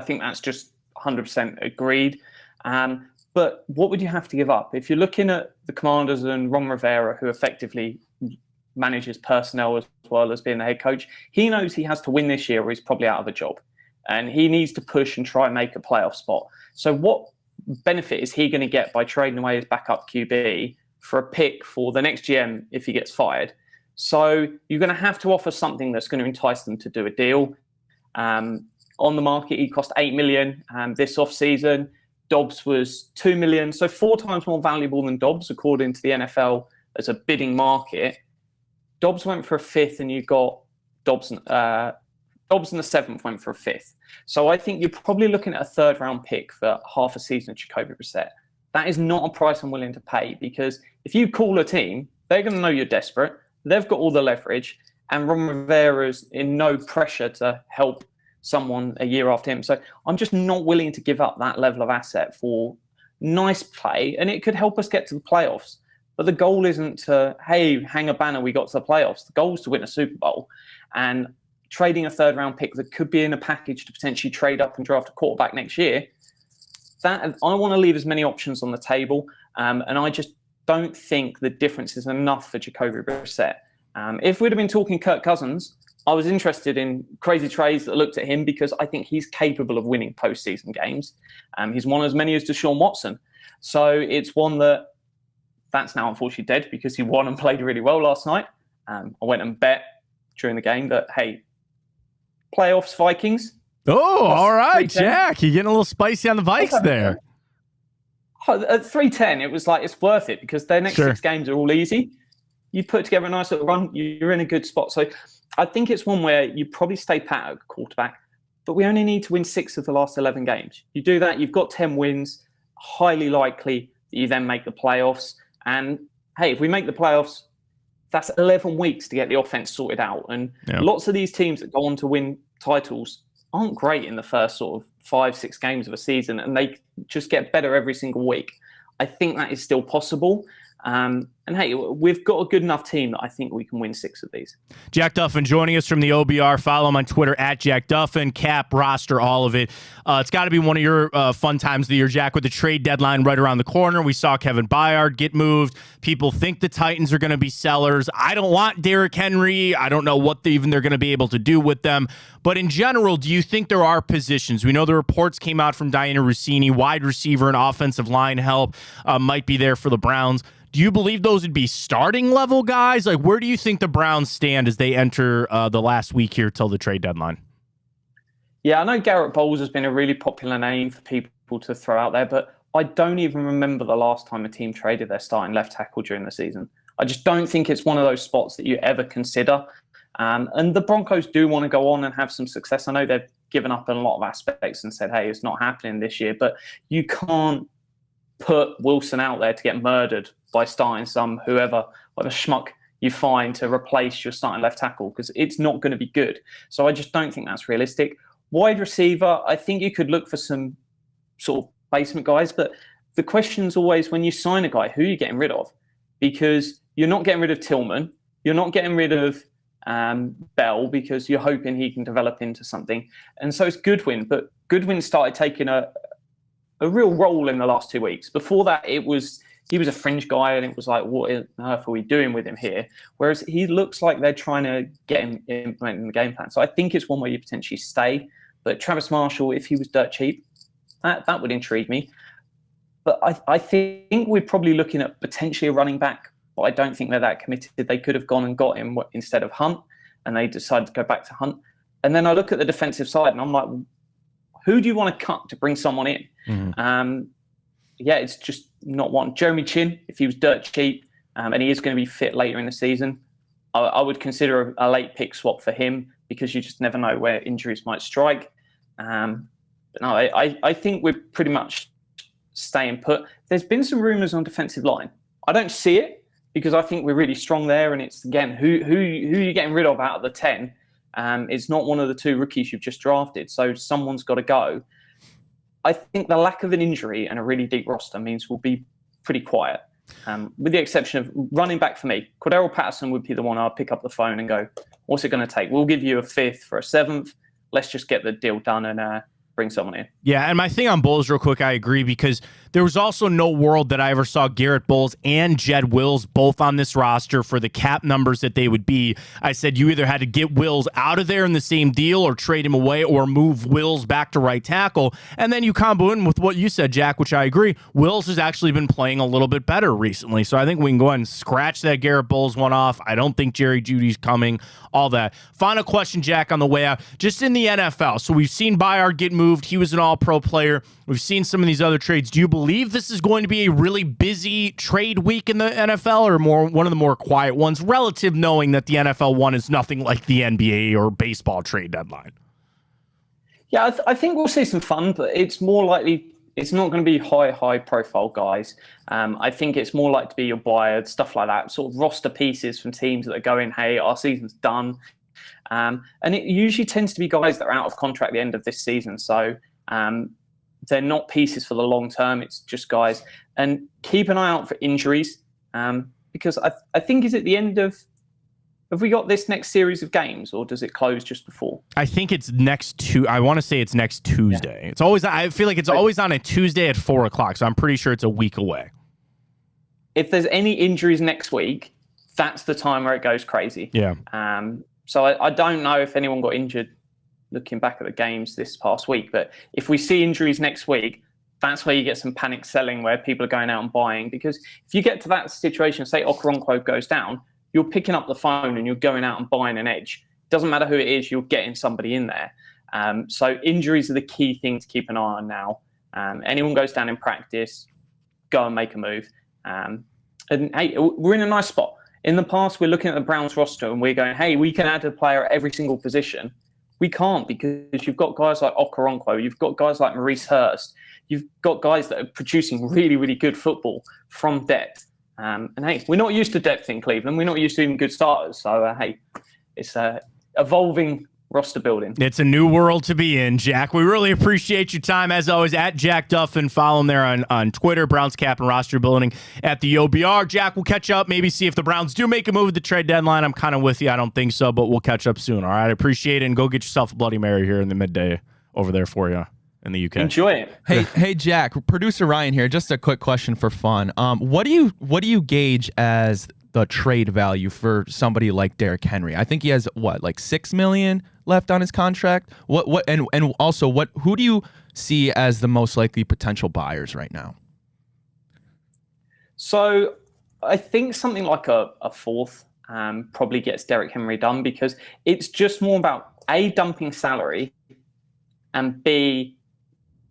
think that's just 100% agreed. But what would you have to give up? If you're looking at the Commanders and Ron Rivera, who effectively manages personnel as well as being the head coach, he knows he has to win this year or he's probably out of a job. And he needs to push and try and make a playoff spot. So what benefit is he going to get by trading away his backup QB for a pick for the next GM if he gets fired? So you're going to have to offer something that's going to entice them to do a deal. On the market, he cost $8 million this offseason. Dobbs was $2 million, so 4 times more valuable than Dobbs, according to the NFL as a bidding market. Dobbs went for a 5th, and you got Dobbs and the 7th went for a 5th. So I think you're probably looking at a 3rd round pick for half a season of Jacoby Brissett. That is not a price I'm willing to pay, because if you call a team, they're going to know you're desperate. They've got all the leverage, and Ron Rivera's in no pressure to help someone a year after him. So I'm just not willing to give up that level of asset for nice play, and it could help us get to the playoffs. But the goal isn't to, hey, hang a banner, we got to the playoffs. The goal is to win a Super Bowl. And trading a 3rd round pick that could be in a package to potentially trade up and draft a quarterback next year, that I want to leave as many options on the table. And I just don't think the difference is enough for Jacoby Brissett. If we'd have been talking Kirk Cousins, I was interested in crazy trades that looked at him, because I think he's capable of winning postseason games. He's won as many as Deshaun Watson. So it's one that's now unfortunately dead, because he won and played really well last night. I went and bet during the game that, hey, playoffs Vikings. Oh, all right, Jack. You're getting a little spicy on the Vikes there. At 310, it was like, it's worth it, because their next 6 games are all easy. You put together a nice little run, you're in a good spot. So I think it's one where you probably stay pat at quarterback, but we only need to win 6 of the last 11 games. You do that, you've got 10 wins, highly likely that you then make the playoffs. And hey, if we make the playoffs, that's 11 weeks to get the offense sorted out. And lots of these teams that go on to win titles aren't great in the first sort of 5-6 games of a season, and they just get better every single week. I think that is still possible. And hey, we've got a good enough team that I think we can win 6 of these. Jack Duffin joining us from the OBR. Follow him on Twitter at Jack Duffin. Cap, roster, all of it. It's got to be one of your fun times of the year, Jack, with the trade deadline right around the corner. We saw Kevin Byard get moved. People think the Titans are going to be sellers. I don't want Derrick Henry. I don't know what they're going to be able to do with them. But in general, do you think there are positions? We know the reports came out from Diana Rossini, wide receiver and offensive line help might be there for the Browns. Do you believe those would be starting level guys? Like, where do you think the Browns stand as they enter the last week here till the trade deadline? Yeah, I know Garrett Bowles has been a really popular name for people to throw out there, but I don't even remember the last time a team traded their starting left tackle during the season. I just don't think it's one of those spots that you ever consider. And the Broncos do want to go on and have some success. I know they've given up in a lot of aspects and said, hey, it's not happening this year, but you can't put Wilson out there to get murdered by starting whoever schmuck you find to replace your starting left tackle, because it's not going to be good. So I just don't think that's realistic. Wide receiver, I think you could look for some sort of basement guys, but the question's always, when you sign a guy, who are you getting rid of? Because you're not getting rid of Tillman, you're not getting rid of Bell, because you're hoping he can develop into something. And so it's Goodwin, but Goodwin started taking a real role in the last 2 weeks. Before that, he was a fringe guy, and it was like, what on earth are we doing with him here? Whereas he looks like they're trying to get him implementing the game plan. So I think it's one where you potentially stay. But Travis Marshall, if he was dirt cheap, that would intrigue me. But I think we're probably looking at potentially a running back, but I don't think they're that committed. They could have gone and got him instead of Hunt, and they decided to go back to Hunt. And then I look at the defensive side, and I'm like, who do you want to cut to bring someone in? Mm-hmm. It's just not one. Jeremy Chin, if he was dirt cheap, and he is going to be fit later in the season, I would consider a late pick swap for him, because you just never know where injuries might strike. But no, I think we're pretty much staying put. There's been some rumours on defensive line. I don't see it, because I think we're really strong there. And it's, again, who are you getting rid of out of the 10? It's not one of the 2 rookies you've just drafted. So someone's got to go. I think the lack of an injury and a really deep roster means we'll be pretty quiet. With the exception of running back for me, Cordero Patterson would be the one I'd pick up the phone and go, what's it going to take? We'll give you a 5th for a 7th. Let's just get the deal done and bring someone in. Yeah, and my thing on Bowles real quick, I agree, because there was also no world that I ever saw Garrett Bowles and Jed Wills both on this roster for the cap numbers that they would be. I said you either had to get Wills out of there in the same deal or trade him away or move Wills back to right tackle. And then you combo in with what you said, Jack, which I agree. Wills has actually been playing a little bit better recently. So I think we can go ahead and scratch that Garrett Bowles one off. I don't think Jerry Jeudy's coming, all that. Final question, Jack, on the way out. Just in the NFL. So we've seen Byard get moved moved. He was an all-pro player. We've seen some of these other trades. Do you believe this is going to be a really busy trade week in the NFL, or one of the more quiet ones, relative knowing that the NFL one is nothing like the NBA or baseball trade deadline? Yeah, I think we'll see some fun, but it's more likely it's not going to be high profile guys. I think it's more likely to be your Bayard, stuff like that, sort of roster pieces from teams that are going, hey, our season's done. And it usually tends to be guys that are out of contract at the end of this season. So they're not pieces for the long term. It's just guys. And keep an eye out for injuries because I think is at the end of, have we got this next series of games, or does it close just before? I think it's I want to say it's next Tuesday. Yeah. It's always. I feel like it's always on a Tuesday at 4:00. So I'm pretty sure it's a week away. If there's any injuries next week, that's the time where it goes crazy. Yeah. So I don't know if anyone got injured looking back at the games this past week, but if we see injuries next week, that's where you get some panic selling, where people are going out and buying. Because if you get to that situation, say Okoronkwo goes down, you're picking up the phone and you're going out and buying an edge. Doesn't matter who it is, you're getting somebody in there. So injuries are the key thing to keep an eye on now. Anyone goes down in practice, go and make a move. And hey, we're in a nice spot. In the past, we're looking at the Browns roster and we're going, hey, we can add a player at every single position. We can't, because you've got guys like Okoronkwo, you've got guys like Maurice Hurst, you've got guys that are producing really, really good football from depth. And hey, we're not used to depth in Cleveland. We're not used to even good starters. So hey, it's evolving roster building. It's a new world to be in, Jack. We really appreciate your time, as always, at Jack Duffin. Follow him there on Twitter, Browns Cap and Roster Building at the OBR. Jack, we'll catch up, maybe see if the Browns do make a move at the trade deadline. I'm kind of with you. I don't think so, but we'll catch up soon. All right, I appreciate it, and go get yourself a Bloody Mary here in the midday over there for you in the UK. Enjoy it. Hey, Jack, producer Ryan here. Just a quick question for fun. What do you gauge as the trade value for somebody like Derrick Henry? I think he has like $6 million left on his contract. And also who do you see as the most likely potential buyers right now? So I think something like a fourth probably gets Derrick Henry done, because it's just more about A, dumping salary, and B,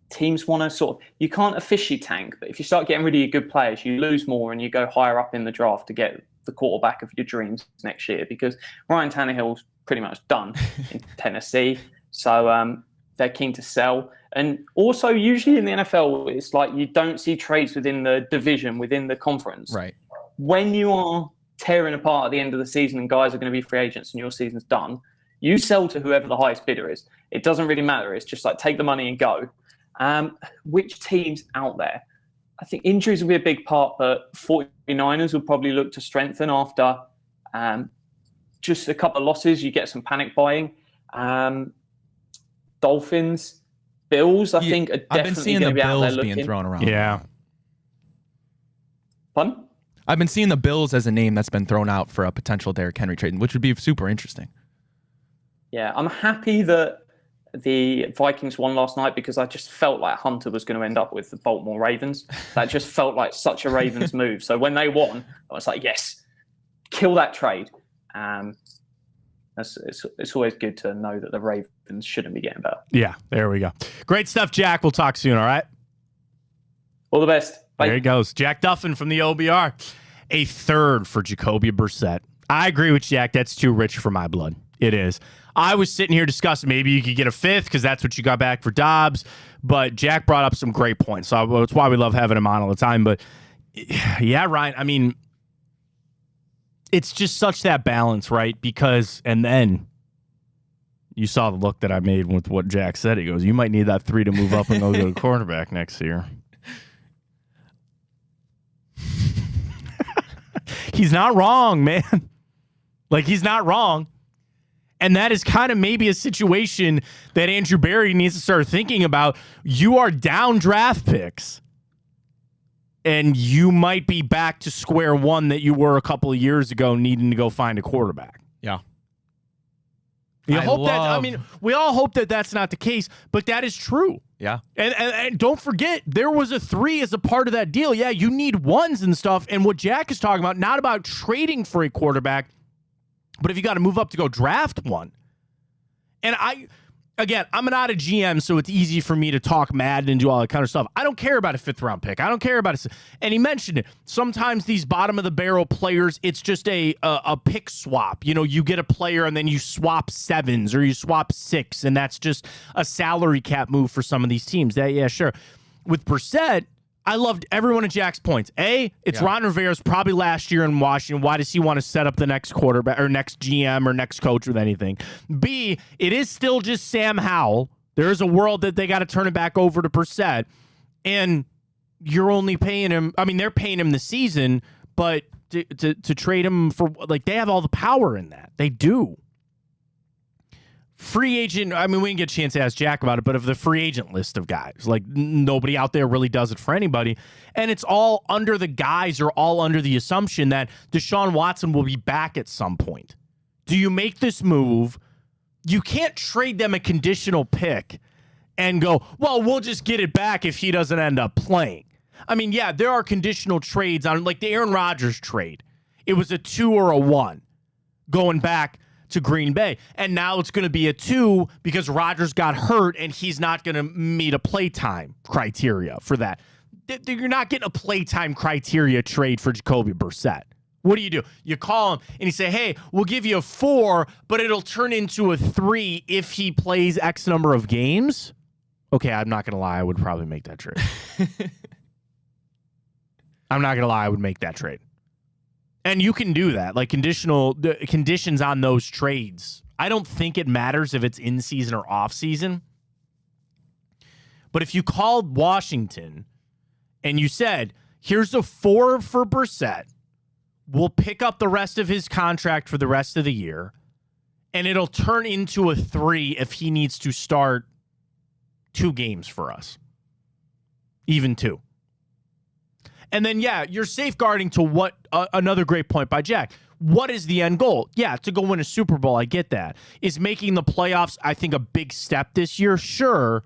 teams want to sort of, you can't officially tank, but if you start getting rid of your good players, you lose more and you go higher up in the draft to get the quarterback of your dreams next year, because Ryan Tannehill's pretty much done in Tennessee. So they're keen to sell. And also usually in the NFL, it's like you don't see trades within the division, within the conference. Right. When you are tearing apart at the end of the season and guys are going to be free agents and your season's done, you sell to whoever the highest bidder is. It doesn't really matter. It's just like take the money and go. Which teams out there? I think injuries will be a big part, but 49ers will probably look to strengthen after just a couple of losses. You get some panic buying. Dolphins, Bills, I think are definitely going to be out there looking. Being thrown around. Yeah. Pardon? I've been seeing the Bills as a name that's been thrown out for a potential Derrick Henry trade, which would be super interesting. Yeah, I'm happy that the Vikings won last night, because I just felt like Hunter was going to end up with the Baltimore Ravens. That just felt like such a Ravens move. So when they won, I was like, yes, kill that trade. It's always good to know that the Ravens shouldn't be getting better. Yeah, there we go. Great stuff, Jack. We'll talk soon, all right? All the best. Bye. There he goes. Jack Duffin from the OBR. A third for Jacoby Brissett. I agree with Jack. That's too rich for my blood. It is. I was sitting here discussing maybe you could get a fifth because that's what you got back for Dobbs. But Jack brought up some great points. So that's why we love having him on all the time. But yeah, Ryan, I mean, it's just such that balance, right? Because, and then you saw the look that I made with what Jack said. He goes, you might need that 3 to move up and go to quarterback next year. He's not wrong, man. Like, he's not wrong. And that is kind of maybe a situation that Andrew Berry needs to start thinking about. You are down draft picks, and you might be back to square one that you were a couple of years ago, needing to go find a quarterback. Yeah. We all hope that that's not the case, but that is true. Yeah. And don't forget, there was a 3 as a part of that deal. Yeah, you need ones and stuff. And what Jack is talking about, not about trading for a quarterback, but if you got to move up to go draft one. And again, I'm not a GM, so it's easy for me to talk mad and do all that kind of stuff. I don't care about a 5th-round pick. I don't care about it. And he mentioned it. Sometimes these bottom-of-the-barrel players, it's just a pick swap. You know, you get a player and then you swap 7s or you swap 6, and that's just a salary cap move for some of these teams. Yeah, sure. With Brissett, I loved everyone at Jack's points. It's Ron Rivera's probably last year in Washington. Why does he want to set up the next quarterback or next GM or next coach with anything? B, it is still just Sam Howell. There is a world that they got to turn it back over to Brissett. And you're only paying him. I mean, they're paying him the season, but to trade him for, like, they have all the power in that. They do. Free agent, I mean, we didn't get a chance to ask Jack about it, but of the free agent list of guys, like, nobody out there really does it for anybody. And it's all under the guise or all under the assumption that Deshaun Watson will be back at some point. Do you make this move? You can't trade them a conditional pick and go, well, we'll just get it back if he doesn't end up playing. I mean, yeah, there are conditional trades on, like the Aaron Rodgers trade. It was a 2 or a 1 going back to Green Bay. And now it's going to be a 2 because Rodgers got hurt and he's not going to meet a playtime criteria for that. You're not getting a playtime criteria trade for Jacoby Brissett. What do? You call him and you say, hey, we'll give you a 4, but it'll turn into a 3 if he plays X number of games. Okay, I'm not going to lie. I would probably make that trade. I'm not going to lie. I would make that trade. And you can do that, like conditions on those trades. I don't think it matters if it's in season or off season. But if you called Washington and you said, here's a 4 for Brissett, we'll pick up the rest of his contract for the rest of the year, and it'll turn into a 3 if he needs to start 2 games for us. Even 2. And then, yeah, you're safeguarding to what another great point by Jack. What is the end goal? Yeah, to go win a Super Bowl. I get that. Is making the playoffs, I think, a big step this year? Sure.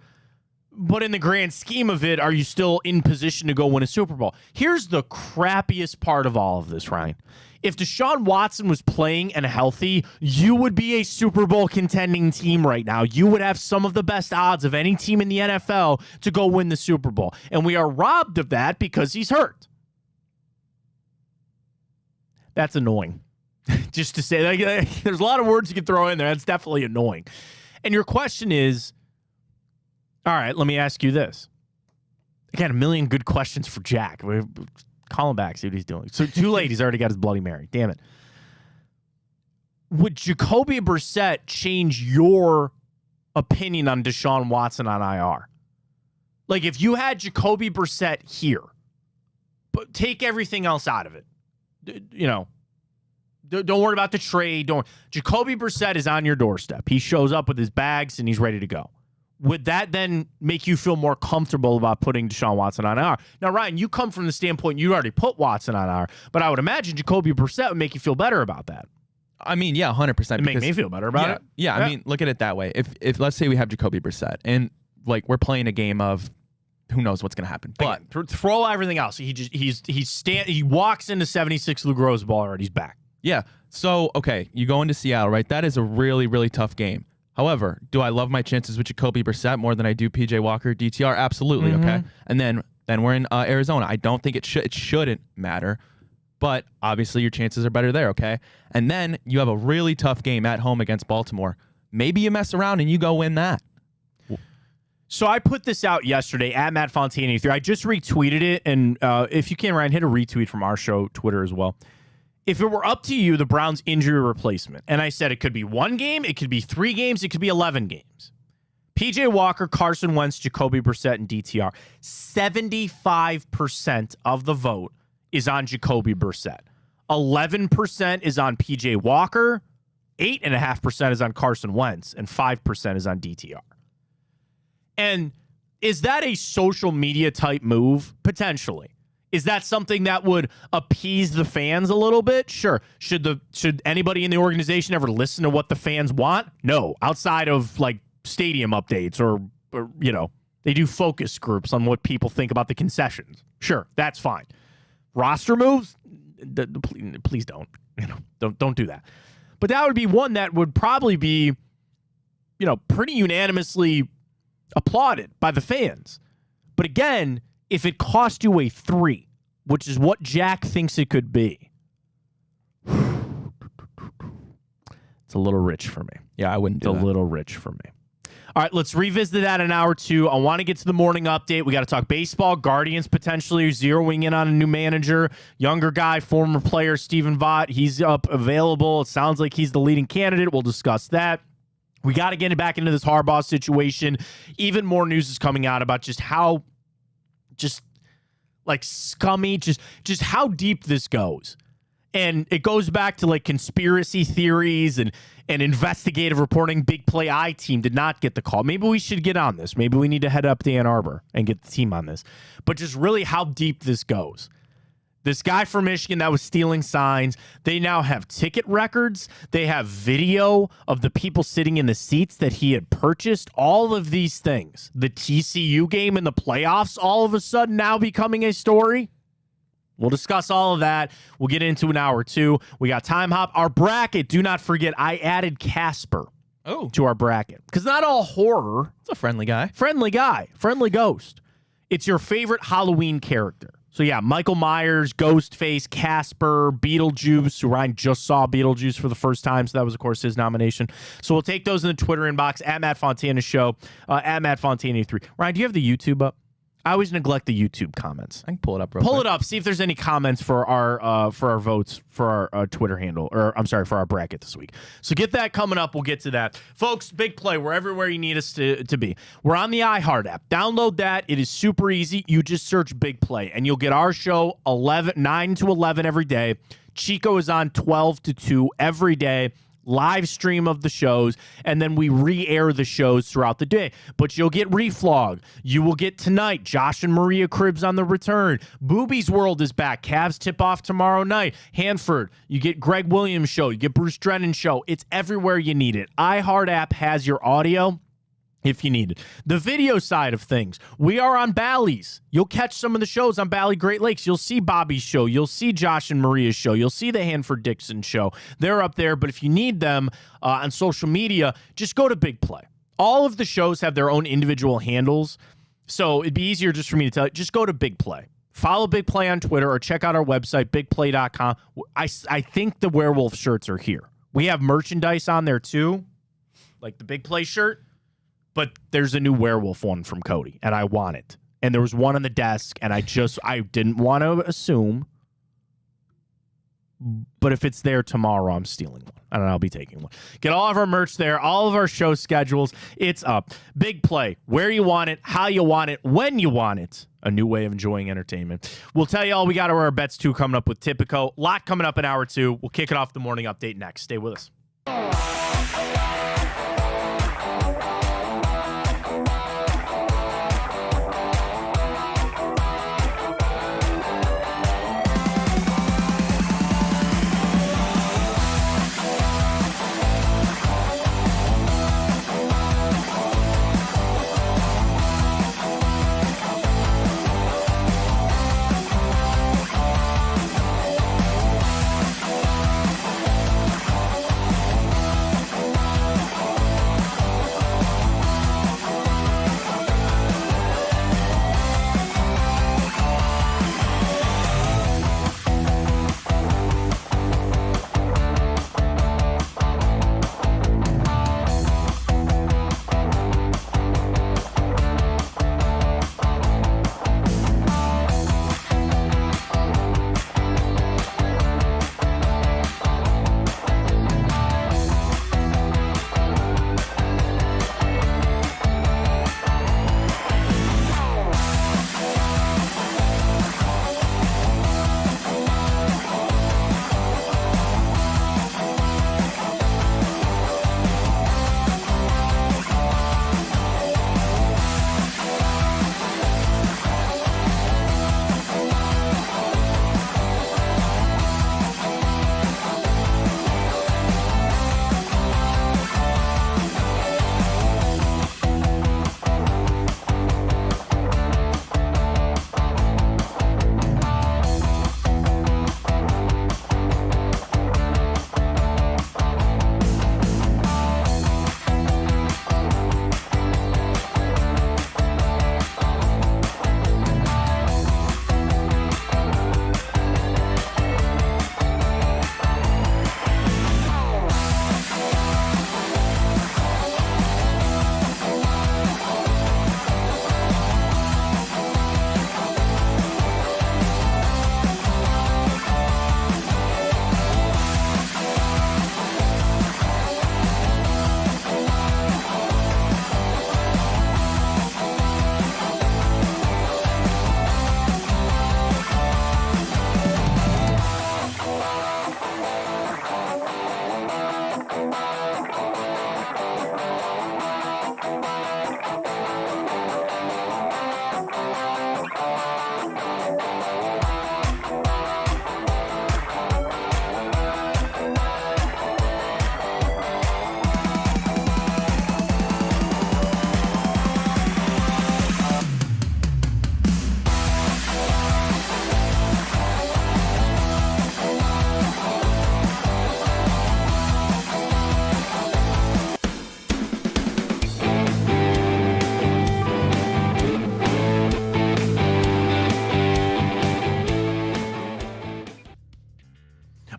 But in the grand scheme of it, are you still in position to go win a Super Bowl? Here's the crappiest part of all of this, Ryan. If Deshaun Watson was playing and healthy, you would be a Super Bowl contending team right now. You would have some of the best odds of any team in the NFL to go win the Super Bowl. And we are robbed of that because he's hurt. That's annoying. Just to say, there's a lot of words you can throw in there. That's definitely annoying. And your question is, all right, let me ask you this. Again, a million good questions for Jack. Call him back, see what he's doing. So too late, he's already got his Bloody Mary. Damn it. Would Jacoby Brissett change your opinion on Deshaun Watson on IR? Like, if you had Jacoby Brissett here, but take everything else out of it. You know, don't worry about the trade. Jacoby Brissett is on your doorstep. He shows up with his bags and he's ready to go. Would that then make you feel more comfortable about putting Deshaun Watson on IR? Now, Ryan, you come from the standpoint you already put Watson on IR, but I would imagine Jacoby Brissett would make you feel better about that. I mean, yeah, 100%. It make me feel better about it. Yeah, I mean, look at it that way. If let's say we have Jacoby Brissett and like we're playing a game of who knows what's going to happen, but again, throw everything else. He walks into 76 Lou Groza ball already. He's back. Yeah. So okay, you go into Seattle, right? That is a really, really tough game. However, do I love my chances with Jacoby Brissett more than I do PJ Walker, DTR? Absolutely, okay? And then we're in Arizona. I don't think it shouldn't matter, but obviously your chances are better there, okay? And then you have a really tough game at home against Baltimore. Maybe you mess around and you go win that. So I put this out yesterday at Matt Fontana. I just retweeted it, and if you can, Ryan, hit a retweet from our show Twitter as well. If it were up to you, the Browns' injury replacement, and I said it could be 1 game, it could be 3 games, it could be 11 games. PJ Walker, Carson Wentz, Jacoby Brissett, and DTR. 75% of the vote is on Jacoby Brissett. 11% is on PJ Walker. 8.5% is on Carson Wentz, and 5% is on DTR. And is that a social media type move? Potentially. Is that something that would appease the fans a little bit? Sure. Should anybody in the organization ever listen to what the fans want? No. Outside of like stadium updates or you know, they do focus groups on what people think about the concessions. Sure, that's fine. Roster moves? Please don't. You know, don't do that. But that would be one that would probably be pretty unanimously applauded by the fans. But again, if it cost you a 3, which is what Jack thinks it could be, it's a little rich for me. Yeah, I wouldn't do that. A little rich for me. All right, let's revisit that in hour 2. I want to get to the morning update. We got to talk baseball. Guardians potentially zeroing in on a new manager. Younger guy, former player, Stephen Vaught. He's up available. It sounds like he's the leading candidate. We'll discuss that. We got to get back into this Harbaugh situation. Even more news is coming out about just how scummy, just how deep this goes. And it goes back to conspiracy theories and investigative reporting. Big Play I team did not get the call. Maybe we should get on this. Maybe we need to head up to Ann Arbor and get the team on this. But just really how deep this goes. This guy from Michigan that was stealing signs, they now have ticket records. They have video of the people sitting in the seats that he had purchased. All of these things. The TCU game in the playoffs all of a sudden now becoming a story. We'll discuss all of that. We'll get into an hour 2. We got Time Hop. Our bracket, do not forget, I added Casper to our bracket. Because not all horror. It's a friendly guy. Friendly guy. Friendly ghost. It's your favorite Halloween character. So yeah, Michael Myers, Ghostface, Casper, Beetlejuice. Ryan just saw Beetlejuice for the first time, so that was, of course, his nomination. So we'll take those in the Twitter inbox, at Matt Fontana Show, at Matt Fontana83. Ryan, do you have the YouTube up? I always neglect the YouTube comments. I can pull it up real quick. Pull it up. See if there's any comments for our votes for our Twitter handle, or I'm sorry, for our bracket this week. So get that coming up. We'll get to that, folks. Big Play. We're everywhere you need us to be. We're on the iHeart app. Download that. It is super easy. You just search Big Play, and you'll get our show 9 to 11 every day. Chico is on 12 to 2 every day. Live stream of the shows, and then we re-air the shows throughout the day. But you'll get Reflog. You will get tonight Josh and Maria Cribbs on the return. Booby's World is back. Cavs tip off tomorrow night. Hanford. You get Greg Williams show. You get Bruce Drennan show. It's everywhere you need it. iHeart app has your audio if you need it. The video side of things, we are on Bally's. You'll catch some of the shows on Bally Great Lakes. You'll see Bobby's show. You'll see Josh and Maria's show. You'll see the Hanford Dixon show. They're up there, but if you need them on social media, just go to Big Play. All of the shows have their own individual handles, so it'd be easier just for me to tell you, just go to Big Play. Follow Big Play on Twitter or check out our website, bigplay.com. I think the werewolf shirts are here. We have merchandise on there too, like the Big Play shirt. But there's a new werewolf one from Cody, and I want it. And there was one on the desk, and I didn't want to assume. But if it's there tomorrow, I'm stealing one. I don't know, I'll be taking one. Get all of our merch there, all of our show schedules. It's up. Big Play, where you want it, how you want it, when you want it. A new way of enjoying entertainment. We'll tell you all we got our bets, too, coming up with Tipico. A lot coming up in hour 2. We'll kick it off the morning update next. Stay with us.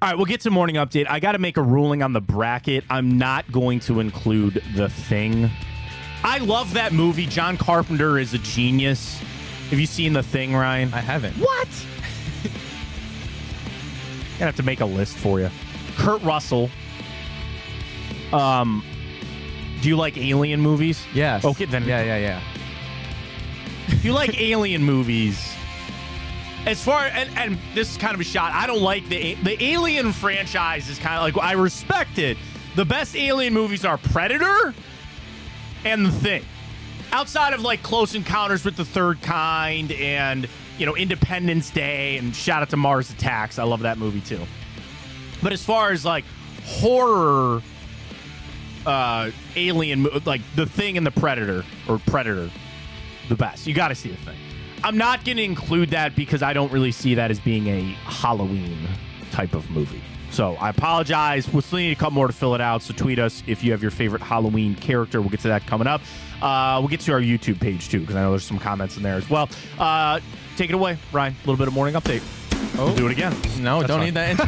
All right, we'll get to morning update. I got to make a ruling on the bracket. I'm not going to include The Thing. I love that movie. John Carpenter is a genius. Have you seen The Thing, Ryan? I haven't. What? Gonna have to make a list for you. Kurt Russell. Do you like alien movies? Yes. Okay, then. Yeah. If you like alien movies, as far and this is kind of a shot. I don't like the Alien franchise. Is kind of like, I respect it. The best alien movies are Predator and The Thing. Outside of like Close Encounters with the Third Kind and Independence Day and shout out to Mars Attacks. I love that movie too. But as far as like horror, alien, like The Thing and the Predator, the best. You got to see The Thing. I'm not going to include that because I don't really see that as being a Halloween type of movie. So I apologize. We'll still need a couple more to fill it out. So tweet us if you have your favorite Halloween character. We'll get to that coming up. We'll get to our YouTube page too because I know there's some comments in there as well. Take it away, Ryan. A little bit of morning update. We'll do it again. No, That's don't fine. need that intro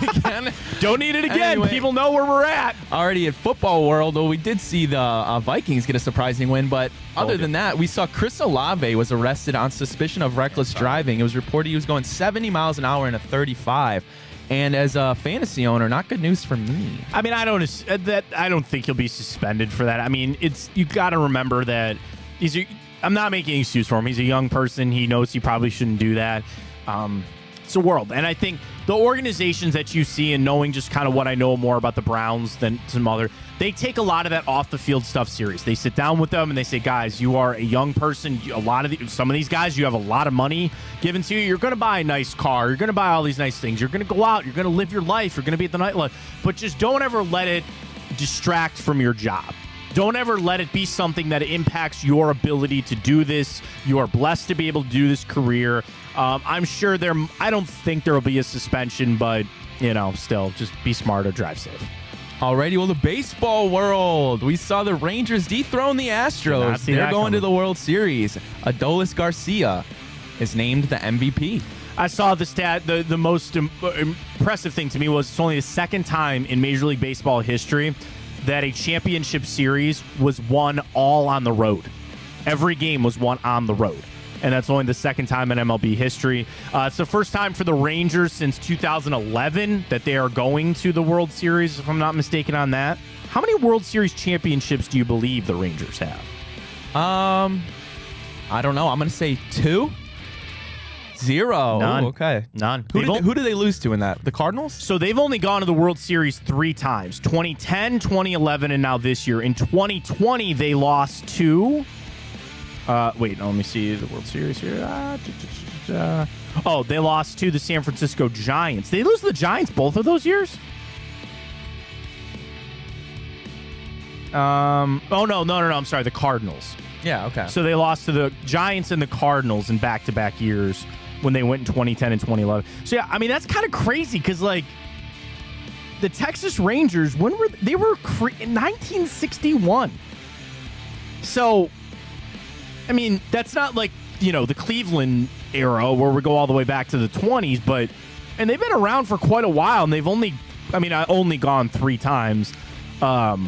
again. Don't need it again. Anyway. People know where we're at. Already at football world, well, we did see the Vikings get a surprising win, but other than that, we saw Chris Olave was arrested on suspicion of reckless driving. It was reported he was going 70 miles an hour in a 35. And as a fantasy owner, not good news for me. I mean, I don't think he'll be suspended for that. I mean, you got to remember that I'm not making an excuse for him. He's a young person. He knows he probably shouldn't do that. It's a world. And I think the organizations that you see, and knowing just kind of what I know more about the Browns than some other, they take a lot of that off the field stuff serious. They sit down with them and they say, guys, you are a young person. Some of these guys, you have a lot of money given to you. You're going to buy a nice car. You're going to buy all these nice things. You're going to go out. You're going to live your life. You're going to be at the nightclub. But just don't ever let it distract from your job. Don't ever let it be something that impacts your ability to do this. You are blessed to be able to do this career. I'm sure I don't think there will be a suspension, but, still, just be smart or drive safe. Alrighty, well, the baseball world. We saw the Rangers dethrone the Astros. They're going to the World Series. Adolis Garcia is named the MVP. I saw the stat. The most impressive thing to me was it's only the second time in Major League Baseball history that a championship series was won all on the road. Every game was won on the road. And that's only the second time in MLB history. It's the first time for the Rangers since 2011 that they are going to the World Series, if I'm not mistaken on that. How many World Series championships do you believe the Rangers have? I don't know. I'm going to say 2. 0. None. Ooh, okay. None. Who do they lose to in that? The Cardinals? So they've only gone to the World Series 3 times. 2010, 2011, and now this year. In 2020, they lost to... let me see the World Series here. They lost to the San Francisco Giants. They lose to the Giants both of those years? No. I'm sorry. The Cardinals. Yeah, okay. So they lost to the Giants and the Cardinals in back-to-back years when they went in 2010 and 2011. So, yeah, I mean, that's kind of crazy because, like, the Texas Rangers, in 1961. So, I mean, that's not like, the Cleveland era where we go all the way back to the 20s, and they've been around for quite a while, and they've only gone 3 times. I'll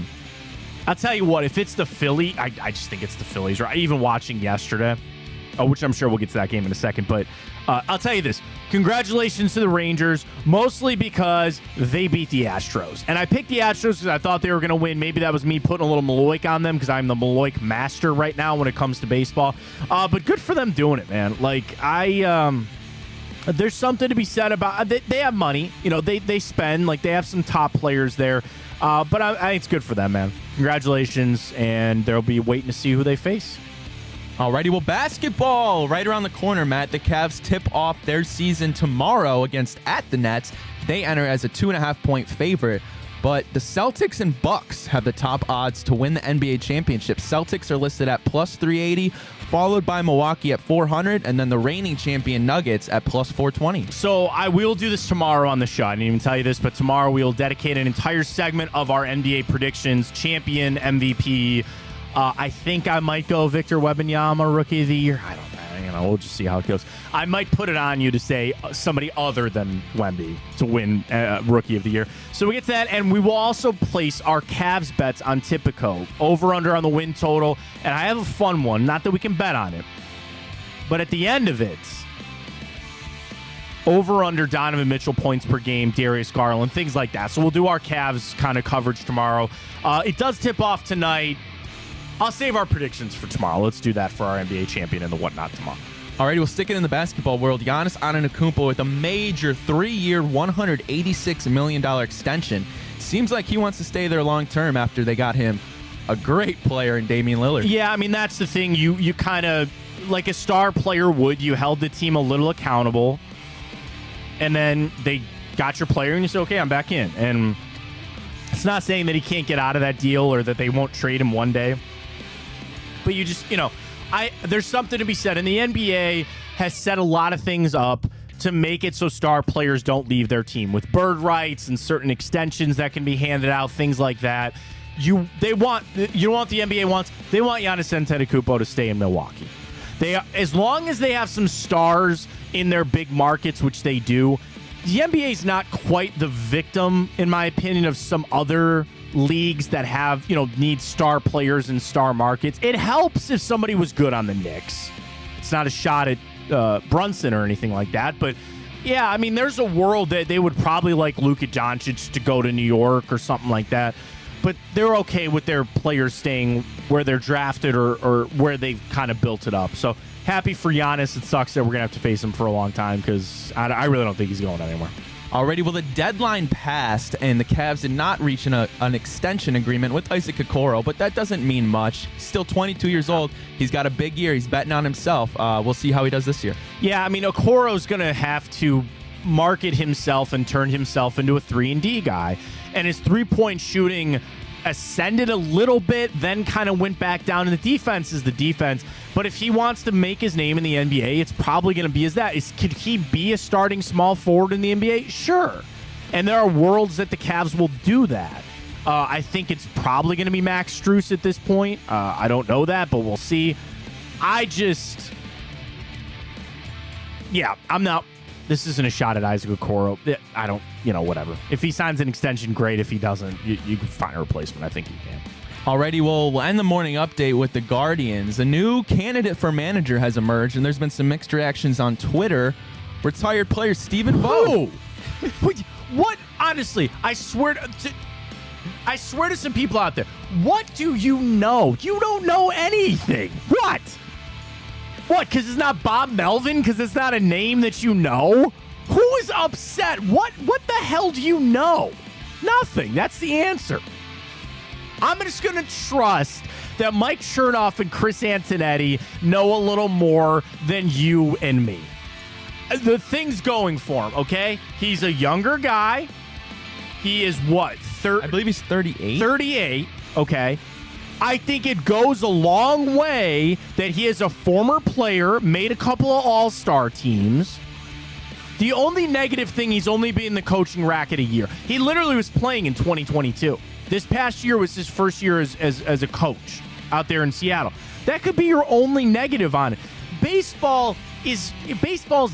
tell you what, if it's the Philly, I just think it's the Phillies. Right? Even watching yesterday, which I'm sure we'll get to that game in a second, but I'll tell you this. Congratulations to the Rangers, mostly because they beat the Astros. And I picked the Astros because I thought they were going to win. Maybe that was me putting a little Maloik on them because I'm the Maloik master right now when it comes to baseball. But good for them doing it, man. Like, there's something to be said about they have money. They spend. Like, they have some top players there. But I think it's good for them, man. Congratulations, and they'll be waiting to see who they face. Alrighty, well, basketball right around the corner, Matt. The Cavs tip off their season tomorrow at the Nets. They enter as a 2.5-point favorite, but the Celtics and Bucks have the top odds to win the NBA championship. Celtics are listed at plus 380, followed by Milwaukee at 400, and then the reigning champion Nuggets at plus 420. So I will do this tomorrow on the show. I didn't even tell you this, but tomorrow we will dedicate an entire segment of our NBA predictions, champion, MVP. I think I might go Victor Wembanyama, Rookie of the Year. I don't know. know. We'll just see how it goes. I might put it on you to say somebody other than Wemby to win Rookie of the Year. So we get to that, and we will also place our Cavs bets on Tipico, over-under on the win total. And I have a fun one, not that we can bet on it, but at the end of it, over-under Donovan Mitchell points per game, Darius Garland, things like that. So we'll do our Cavs kind of coverage tomorrow. It does tip off tonight. I'll save our predictions for tomorrow. Let's do that for our NBA champion and the whatnot tomorrow. Alrighty, we'll stick it in the basketball world. Giannis Antetokounmpo with a major 3-year, $186 million extension. Seems like he wants to stay there long term after they got him a great player in Damian Lillard. Yeah, I mean, that's the thing. You kind of, like a star player would, you held the team a little accountable, and then they got your player, and you said, okay, I'm back in. And it's not saying that he can't get out of that deal or that they won't trade him one day. But you just, there's something to be said. And the NBA has set a lot of things up to make it so star players don't leave their team with bird rights and certain extensions that can be handed out, things like that. You know what the NBA wants? They want Giannis Antetokounmpo to stay in Milwaukee. As long as they have some stars in their big markets, which they do, the NBA is not quite the victim, in my opinion, of some other leagues that have, need star players in star markets. It helps if somebody was good on the Knicks. It's not a shot at Brunson or anything like that, but yeah, I mean, there's a world that they would probably like Luka Doncic to go to New York or something like that, but they're okay with their players staying where they're drafted or where they've kind of built it up. So happy for Giannis. It sucks that we're going to have to face him for a long time because I really don't think he's going anywhere. Already, well, the deadline passed, and the Cavs did not reach an extension agreement with Isaac Okoro, but that doesn't mean much. He's still 22 years old. He's got a big year. He's betting on himself. We'll see how he does this year. Yeah, I mean, Okoro's going to have to market himself and turn himself into a 3-and-D guy, and his three-point shooting ascended a little bit, then kind of went back down, and the defense is the defense. But if he wants to make his name in the NBA, it's probably going to be as that. Could he be a starting small forward in the NBA? Sure. And there are worlds that the Cavs will do that. I think it's probably going to be Max Strus at this point. I don't know that, but we'll see. I'm not. This isn't a shot at Isaac Okoro. I don't, whatever. If he signs an extension, great. If he doesn't, you can find a replacement. I think you can. Alrighty, well, we'll end the morning update with the Guardians. A new candidate for manager has emerged, and there's been some mixed reactions on Twitter. Retired player Stephen Vogt. What? Honestly, I swear to some people out there, what do you know? You don't know anything. What? What, because it's not Bob Melvin? Because it's not a name that you know? Who is upset? What the hell do you know? Nothing. That's the answer. I'm just going to trust that Mike Chernoff and Chris Antonetti know a little more than you and me. The thing's going for him, okay? He's a younger guy. He is what? I believe he's 38. 38, okay. I think it goes a long way that he is a former player, made a couple of all-star teams. The only negative thing, he's only been in the coaching racket a year. He literally was playing in 2022. This past year was his first year as a coach out there in Seattle. That could be your only negative on it. Baseball's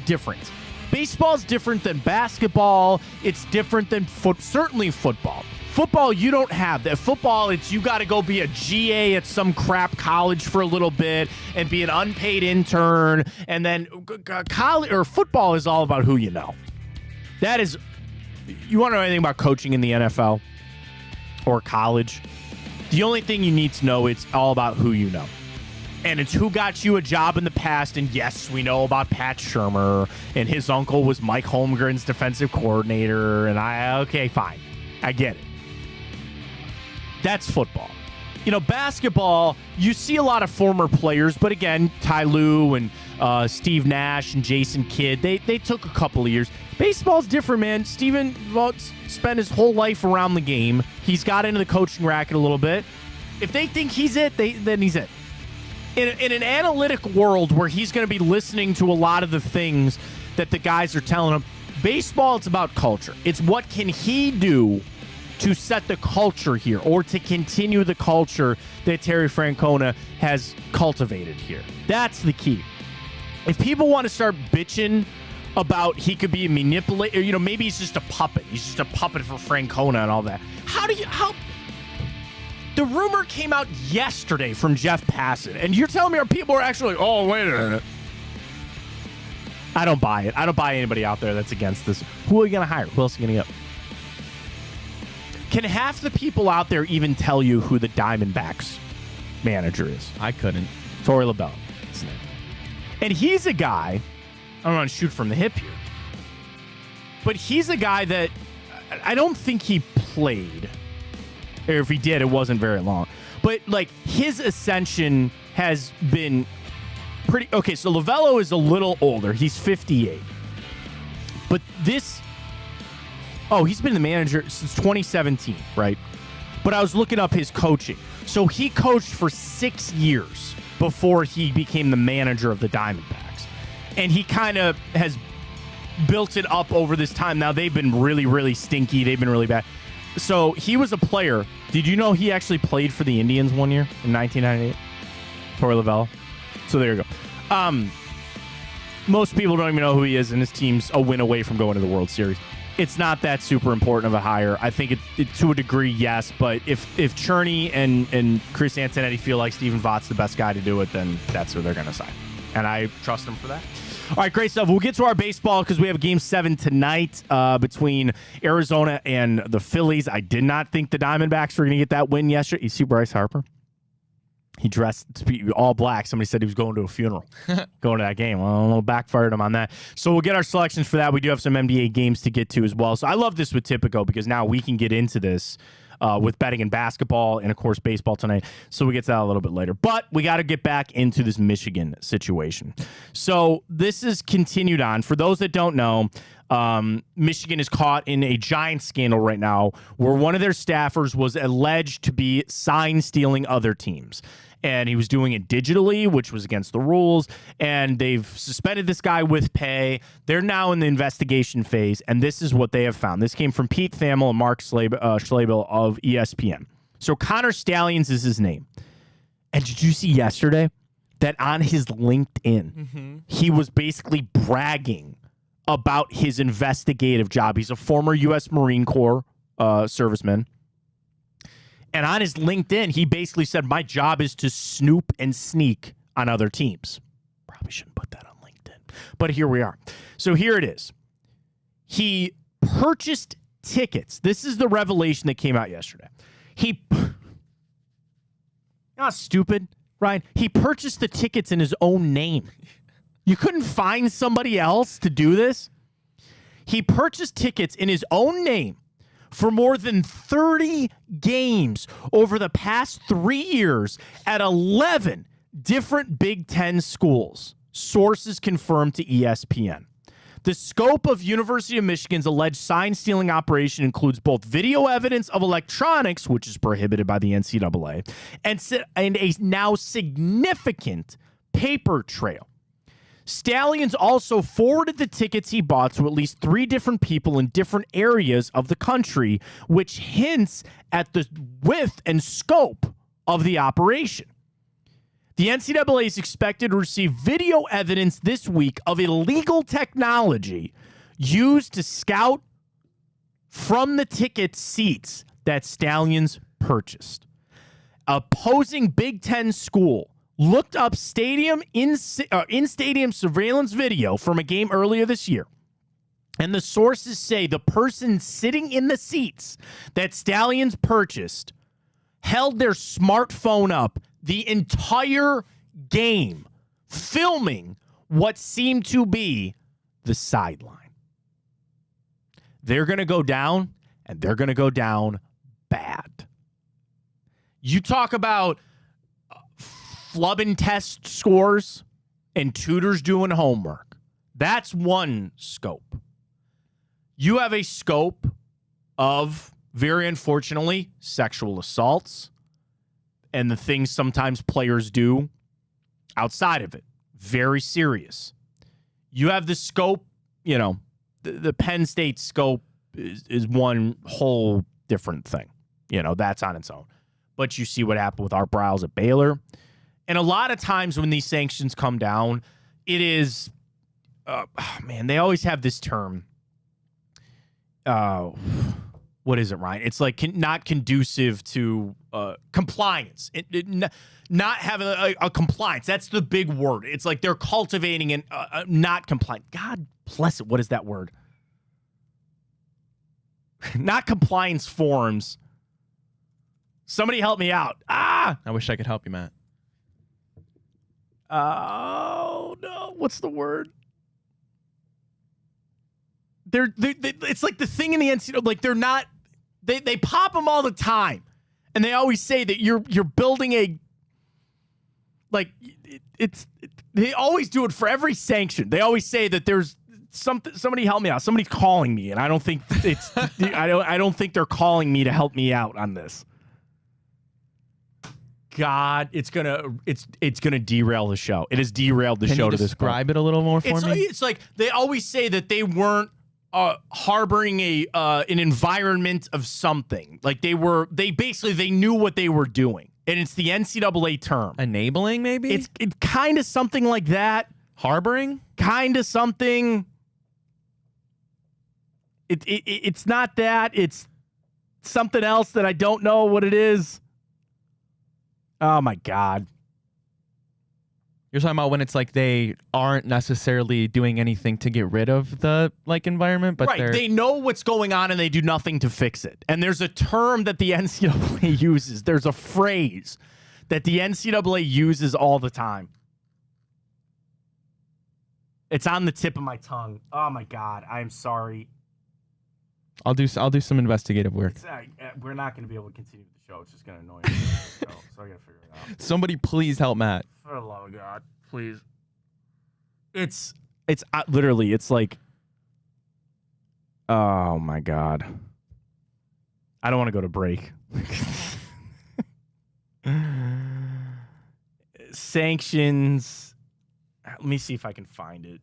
different. Baseball's different than basketball. It's different than certainly football. Football, you don't have that. Football, it's you got to go be a GA at some crap college for a little bit and be an unpaid intern. And then college or football is all about who you know. That is, you want to know anything about coaching in the NFL or college? The only thing you need to know, it's all about who you know. And it's who got you a job in the past. And yes, we know about Pat Shurmur, and his uncle was Mike Holmgren's defensive coordinator. And okay, fine. I get it. That's football. Basketball, you see a lot of former players, but again, Ty Lue and Steve Nash and Jason Kidd, they took a couple of years. Baseball's different, man. Stephen spent his whole life around the game. He's got into the coaching racket a little bit. If they think he's it, then he's it. In an analytic world where he's going to be listening to a lot of the things that the guys are telling him, baseball, it's about culture. It's what can he do to set the culture here or to continue the culture that Terry Francona has cultivated here. That's the key. if people want to start bitching about he could be manipulated, maybe he's just a puppet. He's just a puppet for Francona and all that. How the rumor came out yesterday from Jeff Passan, and you're telling me our people are actually, oh, wait a minute. I don't buy it. I don't buy anybody out there that's against this. Who are you going to hire? Who else are you going to get? Can half the people out there even tell you who the Diamondbacks manager is? I couldn't. Torey LaBelle. And he's a guy, I don't want to shoot from the hip here, but he's a guy that I don't think he played. Or if he did, it wasn't very long. But, his ascension has been pretty... Okay, so Lovello is a little older. He's 58. But this... Oh, he's been the manager since 2017, right? But I was looking up his coaching. So he coached for 6 years before he became the manager of the Diamondbacks. And he kind of has built it up over this time. Now, they've been really, really stinky. They've been really bad. So he was a player. Did you know he actually played for the Indians one year in 1998? Torey LaVella. So there you go. Most people don't even know who he is, and his team's a win away from going to the World Series. It's not that super important of a hire. I think it to a degree, yes. But if Cherney and Chris Antonetti feel like Stephen Vought's the best guy to do it, then that's who they're going to sign. And I trust them for that. All right, great stuff. We'll get to our baseball because we have Game 7 tonight between Arizona and the Phillies. I did not think the Diamondbacks were going to get that win yesterday. You see Bryce Harper? He dressed to be all black. Somebody said he was going to a funeral, going to that game. Well, a little backfired him on that. So we'll get our selections for that. We do have some NBA games to get to as well. So I love this with Tipico because now we can get into this with betting in basketball and, of course, baseball tonight. So we get to that a little bit later. But we got to get back into this Michigan situation. So this is continued on. For those that don't know, Michigan is caught in a giant scandal right now where one of their staffers was alleged to be sign stealing other teams. And he was doing it digitally, which was against the rules. And they've suspended this guy with pay. They're now in the investigation phase. And this is what they have found. This came from Pete Thamel and Mark Schlabel of ESPN. So Connor Stallions is his name. And did you see yesterday that on his LinkedIn, he was basically bragging about his investigative job? He's a former U.S. Marine Corps serviceman. And on his LinkedIn, he basically said, my job is to snoop and sneak on other teams. Probably shouldn't put that on LinkedIn. But here we are. So here it is. He purchased tickets. This is the revelation that came out yesterday. Not stupid, Ryan. He purchased the tickets in his own name. You couldn't find somebody else to do this? He purchased tickets in his own name for more than 30 games over the past 3 years at 11 different Big Ten schools. Sources confirmed to ESPN. The scope of University of Michigan's alleged sign-stealing operation includes both video evidence of electronics, which is prohibited by the NCAA, and a now significant paper trail. Stallions also forwarded the tickets he bought to at least 3 different people in different areas of the country, which hints at the width and scope of the operation. The NCAA is expected to receive video evidence this week of illegal technology used to scout from the ticket seats that Stallions purchased. Opposing Big Ten school looked up in-stadium surveillance video from a game earlier this year. And the sources say the person sitting in the seats that Stallions purchased held their smartphone up the entire game, filming what seemed to be the sideline. They're going to go down, and they're going to go down bad. You talk about flubbing test scores and tutors doing homework. That's one scope. You have a scope of, very unfortunately, sexual assaults and the things sometimes players do outside of it. Very serious. You have the scope, the Penn State scope is one whole different thing. That's on its own. But you see what happened with Art Briles at Baylor. And a lot of times when these sanctions come down, it is, man, they always have this term. What is it, Ryan? It's like not conducive to compliance. Not having a compliance. That's the big word. It's like they're cultivating and not compliant. God bless it. What is that word? Not compliance forms. Somebody help me out. I wish I could help you, Matt. Oh, no. What's the word? It's like the thing in the NCAA. Like they're not. They pop them all the time, and they always say that you're building a. Like they always do it for every sanction. They always say that there's something. Somebody help me out. Somebody's calling me, and I don't think it's. I don't think they're calling me to help me out on this. God, it's gonna derail the show. It has derailed the show to this point. Describe it a little more for me. It's like they always say that they weren't harboring an environment of something. Like they knew what they were doing, and it's the NCAA term. Enabling, maybe. It's kind of something like that. Harboring, kind of something. It's not that. It's something else that I don't know what it is. Oh, my God. You're talking about when it's like they aren't necessarily doing anything to get rid of the environment, but right. They know what's going on and they do nothing to fix it. And there's a term that the NCAA uses. There's a phrase that the NCAA uses all the time. It's on the tip of my tongue. Oh, my God. I'm sorry. I'll do some investigative work. We're not going to be able to continue the show. It's just going to annoy me. So I got to figure it out. Somebody please help Matt. For the love of God, please. It's literally, it's like, oh my God. I don't want to go to break. Sanctions. Let me see if I can find it.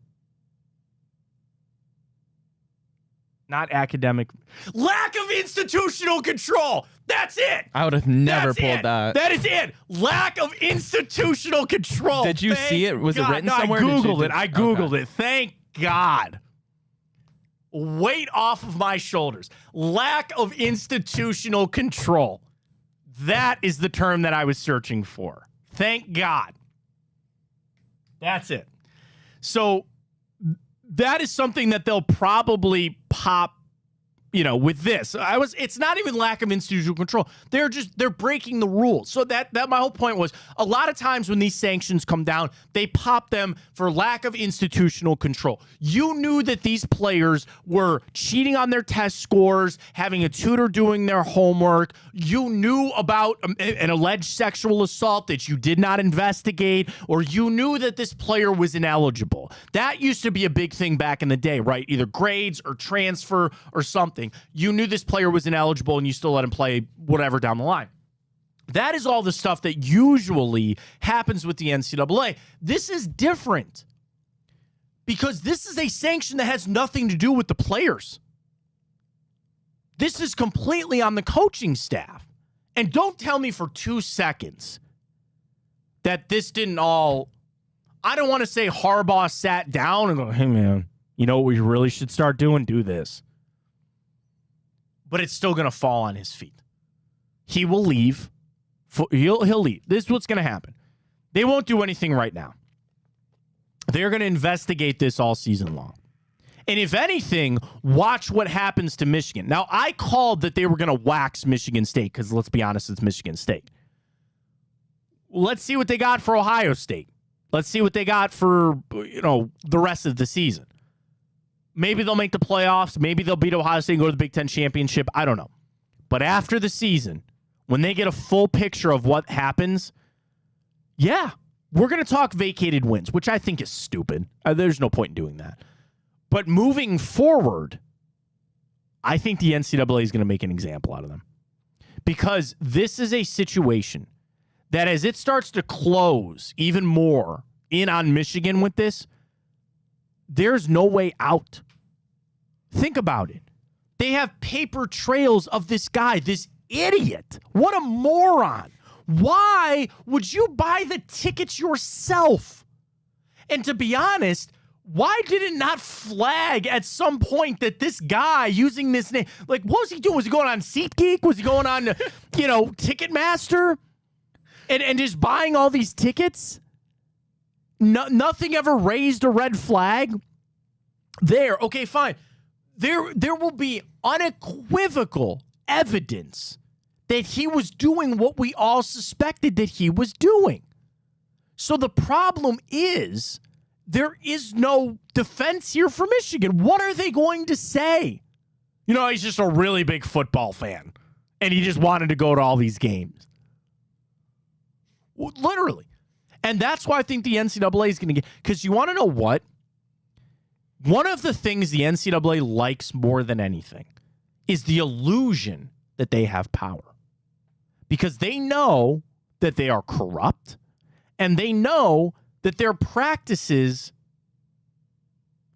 Not academic. Lack of institutional control. That's it. I would have never pulled that. That is it. Lack of institutional control. Did you see it? Was it written somewhere? I Googled it. Thank God. Weight off of my shoulders. Lack of institutional control. That is the term that I was searching for. Thank God. That's it. So that is something that they'll probably pop, with this. It's not even lack of institutional control. They're breaking the rules. So that my whole point was, a lot of times when these sanctions come down, they pop them for lack of institutional control. You knew that these players were cheating on their test scores, having a tutor doing their homework. You knew about an alleged sexual assault that you did not investigate, or you knew that this player was ineligible. That used to be a big thing back in the day, right? Either grades or transfer or something. You knew this player was ineligible and you still let him play whatever down the line. That is all the stuff that usually happens with the NCAA. This is different because this is a sanction that has nothing to do with the players. This is completely on the coaching staff. And don't tell me for 2 seconds that this didn't all... I don't want to say Harbaugh sat down and go, hey, man, you know what we really should start doing? Do this. But it's still going to fall on his feet. He will leave. He'll leave. This is what's going to happen. They won't do anything right now. They're going to investigate this all season long. And if anything, watch what happens to Michigan. Now, I called that they were going to wax Michigan State because, let's be honest, it's Michigan State. Let's see what they got for Ohio State. Let's see what they got for, the rest of the season. Maybe they'll make the playoffs. Maybe they'll beat Ohio State and go to the Big Ten championship. I don't know. But after the season, when they get a full picture of what happens, yeah, we're going to talk vacated wins, which I think is stupid. There's no point in doing that. But moving forward, I think the NCAA is going to make an example out of them. Because this is a situation that as it starts to close even more in on Michigan with this, there's no way out. Think about it. They have paper trails of this guy, this idiot. What a moron. Why would you buy the tickets yourself And to be honest, why did it not flag at some point that this guy using this name, like, what was he doing? Was he going on SeatGeek? Was he going on, Ticketmaster? And just buying all these tickets? Nothing ever raised a red flag? Okay, fine. There will be unequivocal evidence that he was doing what we all suspected that he was doing. So the problem is there is no defense here for Michigan. What are they going to say? He's just a really big football fan, and he just wanted to go to all these games. Literally. And that's why I think the NCAA is going to get, because you want to know what? One of the things the NCAA likes more than anything is the illusion that they have power. Because they know that they are corrupt, and they know that their practices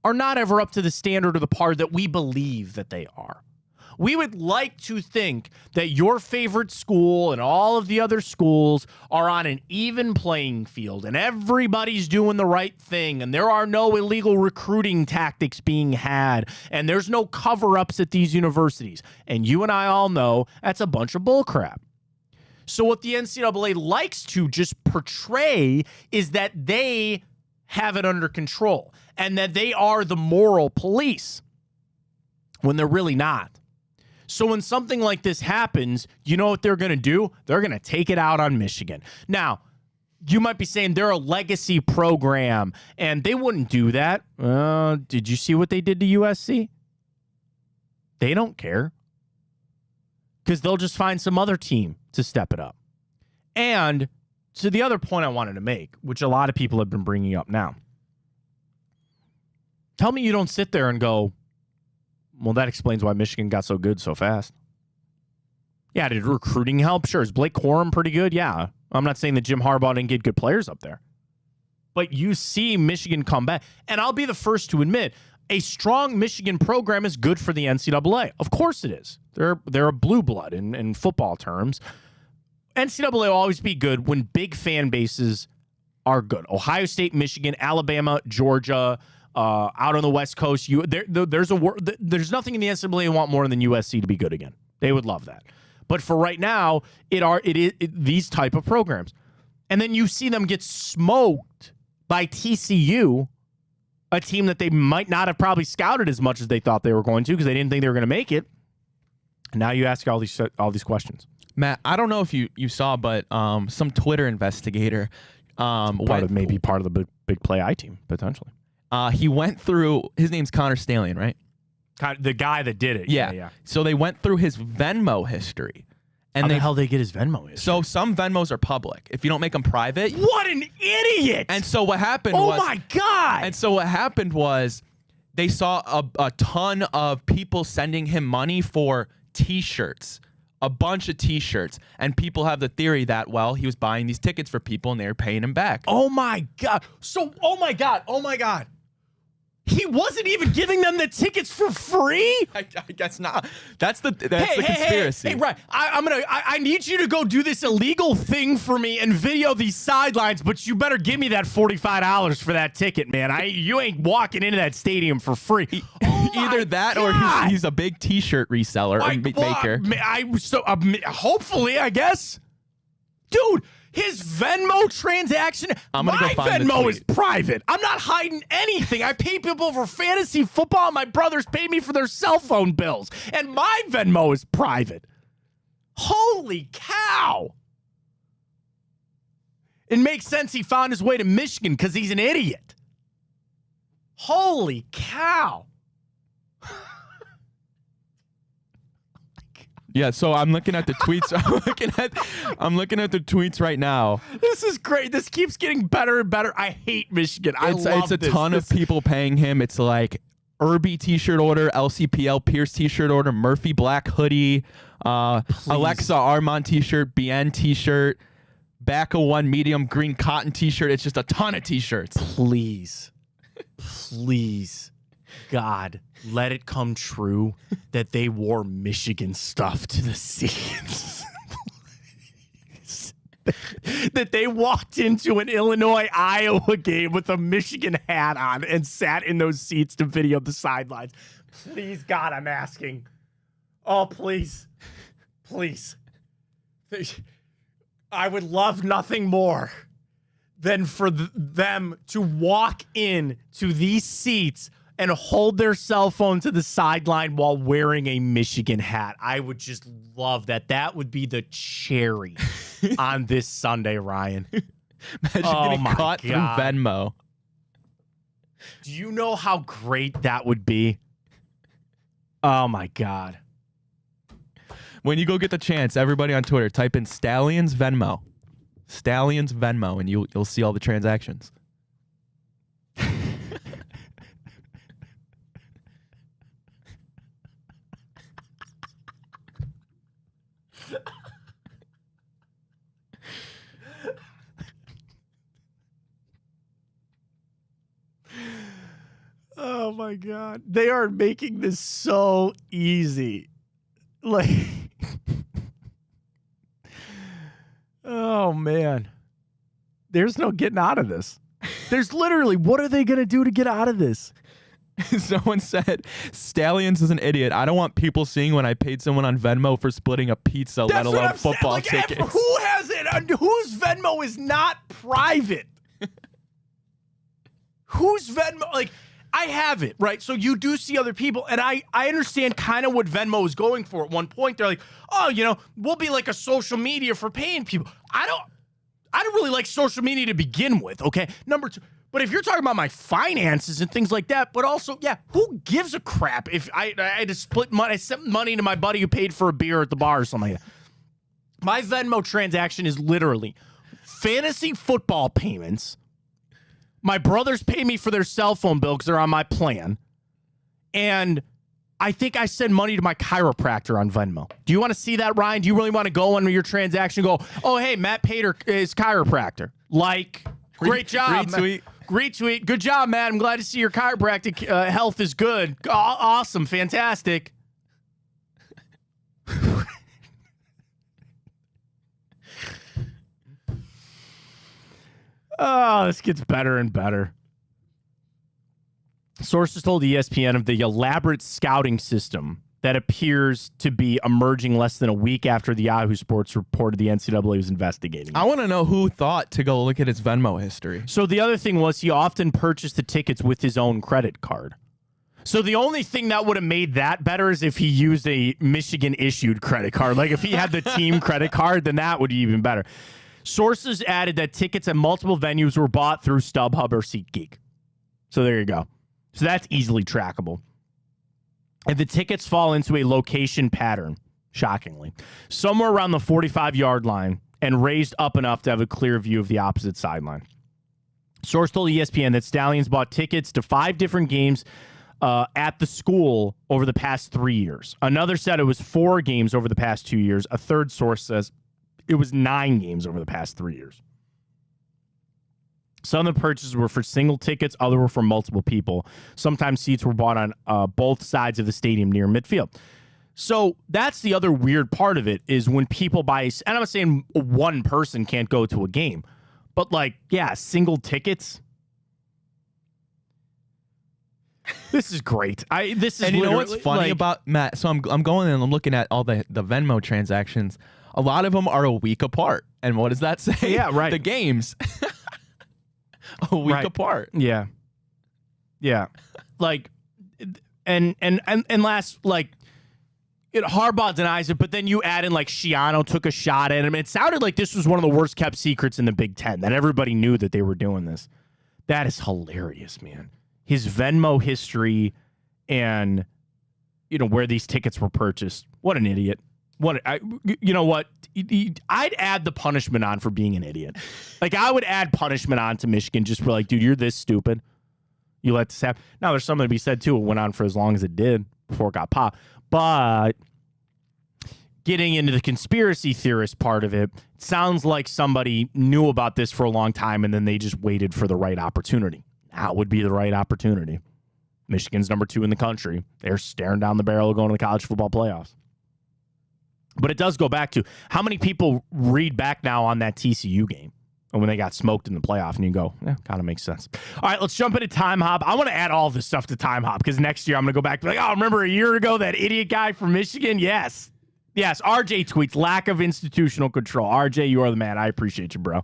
are not ever up to the standard or the par that we believe that they are. We would like to think that your favorite school and all of the other schools are on an even playing field and everybody's doing the right thing and there are no illegal recruiting tactics being had and there's no cover-ups at these universities. And you and I all know that's a bunch of bullcrap. So what the NCAA likes to just portray is that they have it under control and that they are the moral police when they're really not. So when something like this happens, you know what they're going to do? They're going to take it out on Michigan. Now, you might be saying they're a legacy program, and they wouldn't do that. Did you see what they did to USC? They don't care. Because they'll just find some other team to step it up. And to the other point I wanted to make, which a lot of people have been bringing up now. Tell me you don't sit there and go, well, that explains why Michigan got so good so fast. Yeah, did recruiting help? Sure. Is Blake Corum pretty good? Yeah. I'm not saying that Jim Harbaugh didn't get good players up there. But you see Michigan come back. And I'll be the first to admit, a strong Michigan program is good for the NCAA. Of course it is. They're a blue blood in football terms. NCAA will always be good when big fan bases are good. Ohio State, Michigan, Alabama, Georgia, out on the West Coast. There's nothing in the NCAA they want more than USC to be good again. They would love that. But for right now, it is these type of programs. And then you see them get smoked by TCU, a team that they might not have probably scouted as much as they thought they were going to because they didn't think they were going to make it. And now you ask all these questions. Matt, I don't know if you saw, but some Twitter investigator part of the big play I team, potentially. He went through, his name's Connor Stalion, right? The guy that did it. Yeah. So they went through his Venmo history. And how the hell they get his Venmo history? So some Venmos are public. If you don't make them private. What an idiot! And so what happened was. Oh my God! And so what happened was they saw a ton of people sending him money for T-shirts. A bunch of T-shirts. And people have the theory that, well, he was buying these tickets for people and they were paying him back. Oh my God. Oh my God. He wasn't even giving them the tickets for free? I guess not. That's the conspiracy. Hey, right. I need you to go do this illegal thing for me and video these sidelines, but you better give me that $45 for that ticket, man. You ain't walking into that stadium for free. Either that or he's a big T-shirt reseller and maker. Hopefully, I guess. Dude, his Venmo transaction, my Venmo is private. I'm not hiding anything. I pay people for fantasy football. My brothers pay me for their cell phone bills. And my Venmo is private. Holy cow. It makes sense he found his way to Michigan because he's an idiot. Holy cow. Yeah, so I'm looking at the tweets. I'm looking at the tweets right now. This is great. This keeps getting better and better. I hate Michigan. It's a ton of people paying him. It's like Irby T-shirt order, LCPL Pierce T-shirt order, Murphy Black hoodie, Alexa Armand T-shirt, BN T-shirt, Bacca One medium green cotton T-shirt. It's just a ton of T-shirts. Please, God, let it come true that they wore Michigan stuff to the scenes. that they walked into an Illinois-Iowa game with a Michigan hat on and sat in those seats to video the sidelines. Please, God, I'm asking. Oh, please. Please. I would love nothing more than for them to walk in to these seats and hold their cell phone to the sideline while wearing a Michigan hat. I would just love that. That would be the cherry on this Sunday, Ryan. Imagine getting caught through Venmo. Do you know how great that would be? Oh, my God. When you go get the chance, everybody on Twitter, type in Stallions Venmo. Stallions Venmo, and you'll see all the transactions. Oh, my God. They are making this so easy. Like, oh, man. There's no getting out of this. There's literally, what are they going to do to get out of this? Someone said, Stallions is an idiot. I don't want people seeing when I paid someone on Venmo for splitting a pizza, let alone football tickets. Who has it? Whose Venmo is not private? Whose Venmo? Like, I have it, right? So you do see other people, and I understand kind of what Venmo was going for at one point. They're like, oh, we'll be like a social media for paying people. I don't really like social media to begin with, okay? Number two, but if you're talking about my finances and things like that, but also, yeah, who gives a crap if I had to split money? I sent money to my buddy who paid for a beer at the bar or something like that. My Venmo transaction is literally fantasy football payments. My brothers pay me for their cell phone bill because they're on my plan. And I think I send money to my chiropractor on Venmo. Do you want to see that, Ryan? Do you really want to go on your transaction and go, oh, hey, Matt Pater is chiropractor? Like, great job. Retweet. Retweet. Good job, Matt. I'm glad to see your chiropractic health is good. Awesome. Fantastic. Oh, this gets better and better. Sources told ESPN of the elaborate scouting system that appears to be emerging less than a week after the Yahoo Sports reported the NCAA was investigating. I want to know who thought to go look at his Venmo history. So the other thing was he often purchased the tickets with his own credit card. So the only thing that would have made that better is if he used a Michigan-issued credit card. Like if he had the team credit card, then that would be even better. Sources added that tickets at multiple venues were bought through StubHub or SeatGeek. So there you go. So that's easily trackable. And the tickets fall into a location pattern, shockingly, somewhere around the 45-yard line and raised up enough to have a clear view of the opposite sideline. Source told ESPN that Stallions bought tickets to 5 different games at the school over the past 3 years. Another said it was 4 games over the past 2 years. A third source says it was 9 games over the past 3 years. Some of the purchases were for single tickets, other were for multiple people. Sometimes seats were bought on both sides of the stadium near midfield. So that's the other weird part of it is when people buy, and I'm not saying one person can't go to a game, but like, yeah, single tickets. This is great. This is, and you know what's funny about Matt? So I'm going and I'm looking at all the Venmo transactions. A lot of them are a week apart. And what does that say? Yeah, right. The games. A week apart. Yeah. Yeah. Like, and last, like, Harbaugh denies it, but then you add in, like, Schiano took a shot at him. It sounded like this was one of the worst kept secrets in the Big Ten, that everybody knew that they were doing this. That is hilarious, man. His Venmo history and, where these tickets were purchased. What an idiot. You know what? I'd add the punishment on for being an idiot. Like, I would add punishment on to Michigan just for like, dude, you're this stupid. You let this happen. Now, there's something to be said, too. It went on for as long as it did before it got popped. But getting into the conspiracy theorist part of it, sounds like somebody knew about this for a long time and then they just waited for the right opportunity. Now would be the right opportunity. Michigan's number 2 in the country. They're staring down the barrel of going to the college football playoffs. But it does go back to how many people read back now on that TCU game. And when they got smoked in the playoff, and you go, kind of makes sense. All right, let's jump into Time Hop. I want to add all this stuff to Time Hop because next year I'm going to go back to like, remember a year ago that idiot guy from Michigan? Yes. Yes, RJ tweets, lack of institutional control. RJ, you are the man. I appreciate you, bro.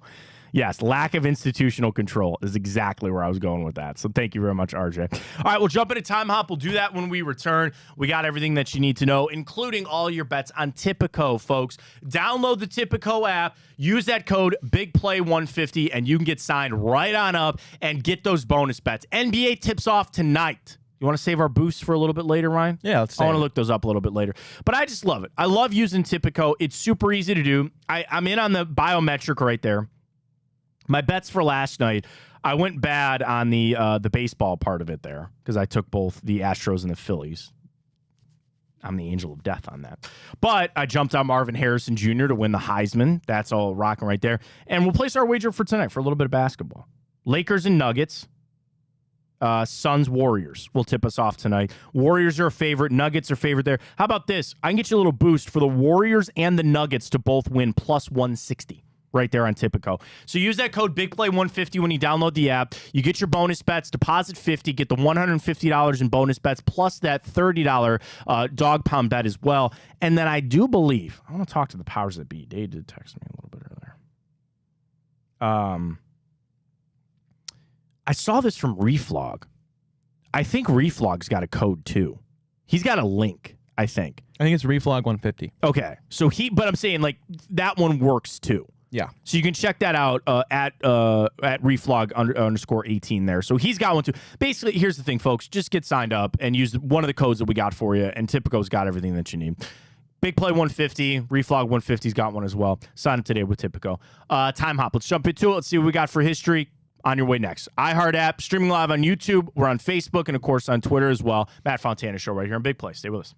Yes, lack of institutional control is exactly where I was going with that. So thank you very much, RJ. All right, we'll jump into Time Hop. We'll do that when we return. We got everything that you need to know, including all your bets on Tipico, folks. Download the Tipico app. Use that code BIGPLAY150, and you can get signed right on up and get those bonus bets. NBA tips off tonight. You want to save our boosts for a little bit later, Ryan? Yeah, let's I want to look those up a little bit later. But I just love it. I love using Tipico. It's super easy to do. I'm in on the biometric right there. My bets for last night, I went bad on the baseball part of it there because I took both the Astros and the Phillies. I'm the angel of death on that. But I jumped on Marvin Harrison Jr. to win the Heisman. That's all rocking right there. And we'll place our wager for tonight for a little bit of basketball. Lakers and Nuggets. Suns Warriors will tip us off tonight. Warriors are a favorite. Nuggets are favorite there. How about this? I can get you a little boost for the Warriors and the Nuggets to both win plus 160. Right there on Tipico. So use that code BIGPLAY150 when you download the app. You get your bonus bets, deposit $50, get the $150 in bonus bets, plus that $30 dog pound bet as well. And then I do believe, I want to talk to the powers that be. They did text me a little bit earlier. I saw this from Reflog. I think Reflog's got a code too. He's got a link, I think. I think it's Reflog 150. Okay. So but I'm saying like that one works too. Yeah. So you can check that out at Reflog underscore 18 there. So he's got one too. Basically, here's the thing, folks. Just get signed up and use one of the codes that we got for you. And Tipico's got everything that you need. Big Play 150. Reflog 150's got one as well. Sign up today with Tipico. Time Hop. Let's jump into it. Let's see what we got for history. On your way next. iHeart app, streaming live on YouTube. We're on Facebook and, of course, on Twitter as well. Matt Fontana Show right here on Big Play. Stay with us.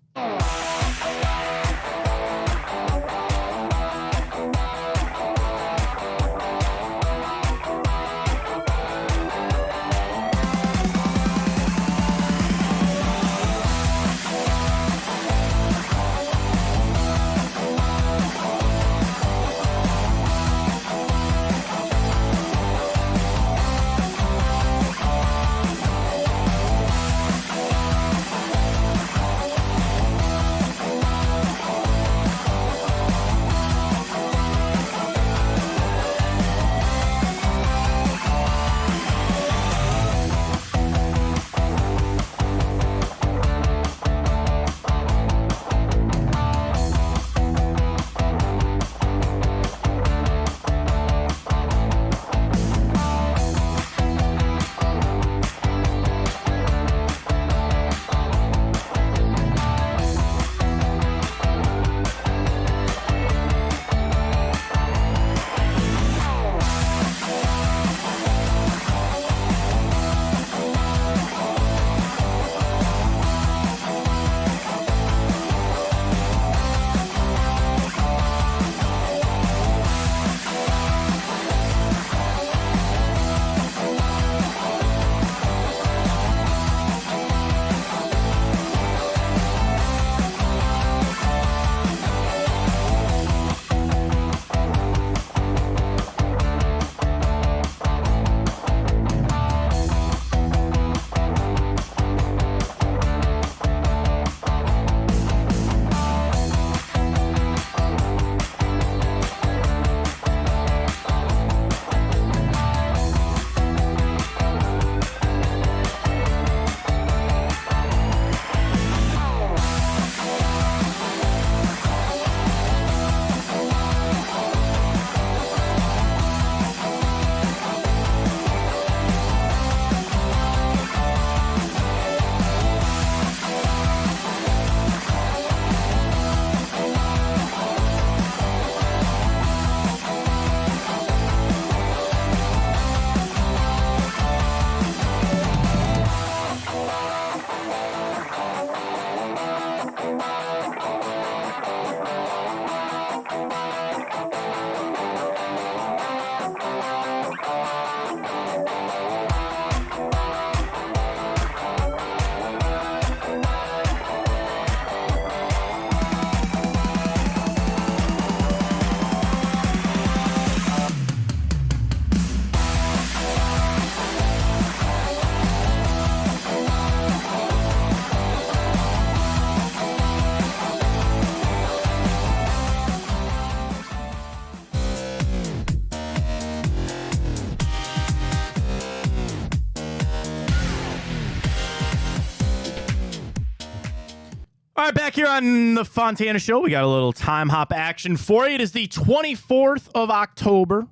All right, back here on the Fontana Show, we got a little time hop action for you. It is the 24th of October,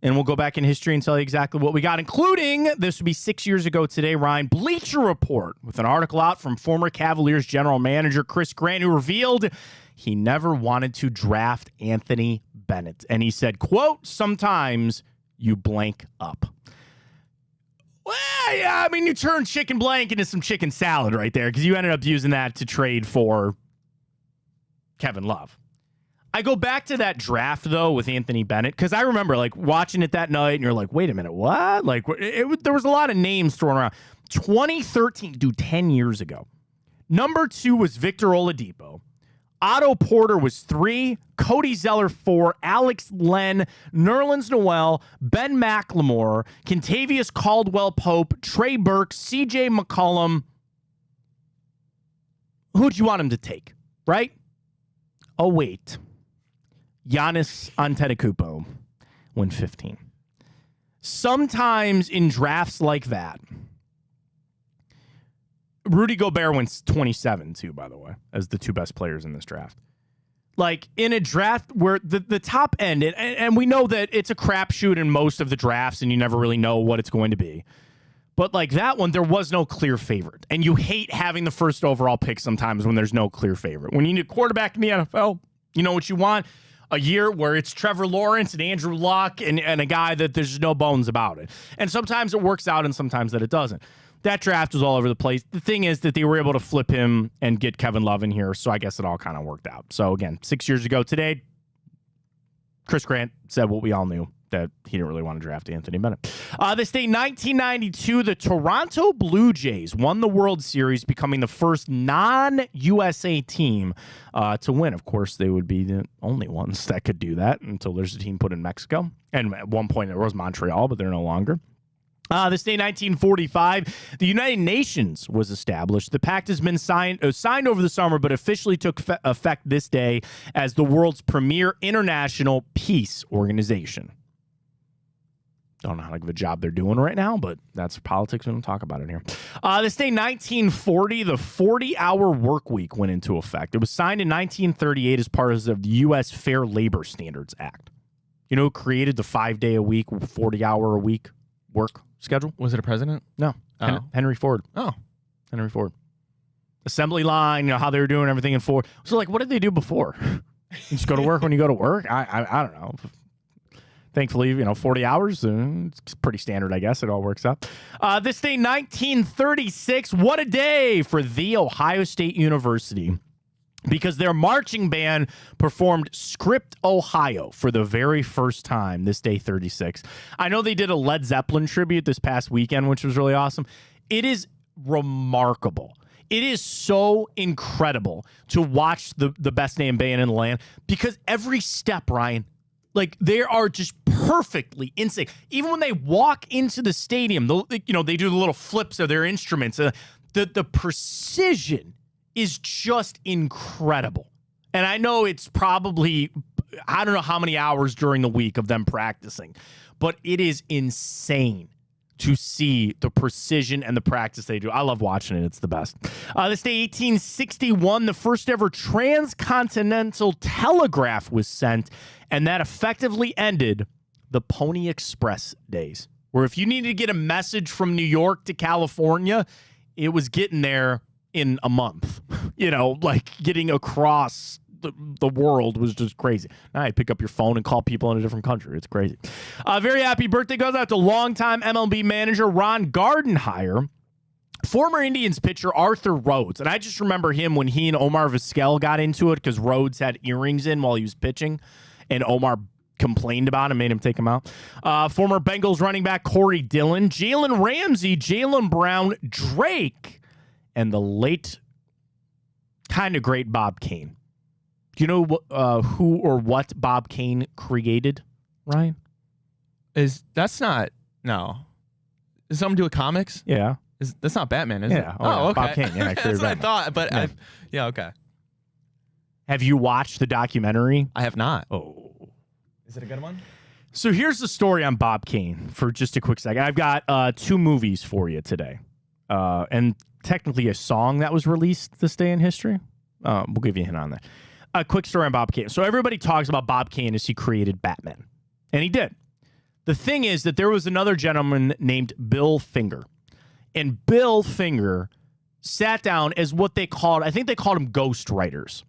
and we'll go back in history and tell you exactly what we got, including, this would be 6 years ago today, Ryan, Bleacher Report, with an article out from former Cavaliers general manager Chris Grant, who revealed he never wanted to draft Anthony Bennett. And he said, quote, sometimes you blank up. Well, yeah, I mean, you turned chicken blank into some chicken salad right there because you ended up using that to trade for Kevin Love. I go back to that draft, though, with Anthony Bennett because I remember, like, watching it that night, and you're like, wait a minute, what? Like, there was a lot of names thrown around. 2013, dude, 10 years ago. Number 2 was Victor Oladipo. Otto Porter was 3, Cody Zeller 4, Alex Len, Nerlens Noel, Ben McLemore, Kentavious Caldwell-Pope, Trey Burke, CJ McCollum. Who'd you want him to take, right? Oh, wait. Giannis Antetokounmpo went 15. Sometimes in drafts like that, Rudy Gobert went 27, too, by the way, as the 2 best players in this draft. Like, in a draft where the top end, and we know that it's a crapshoot in most of the drafts, and you never really know what it's going to be. But, like, that one, there was no clear favorite. And you hate having the first overall pick sometimes when there's no clear favorite. When you need a quarterback in the NFL, you know what you want? A year where it's Trevor Lawrence and Andrew Luck and a guy that there's no bones about it. And sometimes it works out and sometimes that it doesn't. That draft was all over the place. The thing is that they were able to flip him and get Kevin Love in here, so I guess it all kind of worked out. So, again, 6 years ago today, Chris Grant said what we all knew, that he didn't really want to draft Anthony Bennett. This day, 1992, the Toronto Blue Jays won the World Series, becoming the first non-USA team to win. Of course, they would be the only ones that could do that until there's a team put in Mexico. And at one point, it was Montreal, but they're no longer. This day, 1945, the United Nations was established. The pact has been signed over the summer, but officially took effect this day as the world's premier international peace organization. Don't know how good of a job they're doing right now, but that's politics. We don't talk about it here. This day, 1940, the 40-hour work week went into effect. It was signed in 1938 as part of the U.S. Fair Labor Standards Act. You know who created the 5-day-a-week, 40-hour-a-week work schedule? Was it a president? No. Oh. Henry Ford. Oh. Henry Ford. Assembly line, you know, how they were doing everything in Ford. So, like, what did they do before? You just go to work when you go to work? I don't know. Thankfully, you know, 40 hours, it's pretty standard, I guess. It all works out. This day, 1936, what a day for The Ohio State University, because their marching band performed Script Ohio for the very first time this day, 36. I know they did a Led Zeppelin tribute this past weekend, which was really awesome. It is remarkable. It is so incredible to watch the best name band in the land, because every step, Ryan, like, they are just perfectly in sync. Even when they walk into the stadium, they do the little flips of their instruments. The precision is just incredible. And I know it's probably, I don't know how many hours during the week of them practicing, but it is insane to see the precision and the practice they do. I love watching it. It's the best. This day, 1861, the first ever transcontinental telegraph was sent, and that effectively ended the Pony Express days, where if you needed to get a message from New York to California, it was getting there in a month. You know, like getting across the world was just crazy. Now you pick up your phone and call people in a different country. It's crazy. Very happy birthday goes out to longtime MLB manager Ron Gardenhire, former Indians pitcher Arthur Rhodes. And I just remember him when he and Omar Vizquel got into it because Rhodes had earrings in while he was pitching, and Omar complained about him, made him take him out. Former Bengals running back Corey Dillon, Jalen Ramsey, Jaylen Brown, Drake, and the late kind of great Bob Kane. Do you know who or what Bob Kane created, Ryan? That's not, no. Is something to do with comics? Yeah. That's not Batman, is it? Yeah. Oh, okay. Bob Kane, yeah. That's what I thought, but yeah. Yeah, okay. Have you watched the documentary? I have not. Oh. Is it a good one? So here's the story on Bob Kane for just a quick second. I've got 2 movies for you today. And technically a song that was released this day in history. We'll give you a hint on that. A quick story on Bob Kane. So everybody talks about Bob Kane as he created Batman, and he did. The thing is that there was another gentleman named Bill Finger, and Bill Finger sat down as what they called, I think they called him ghost writers.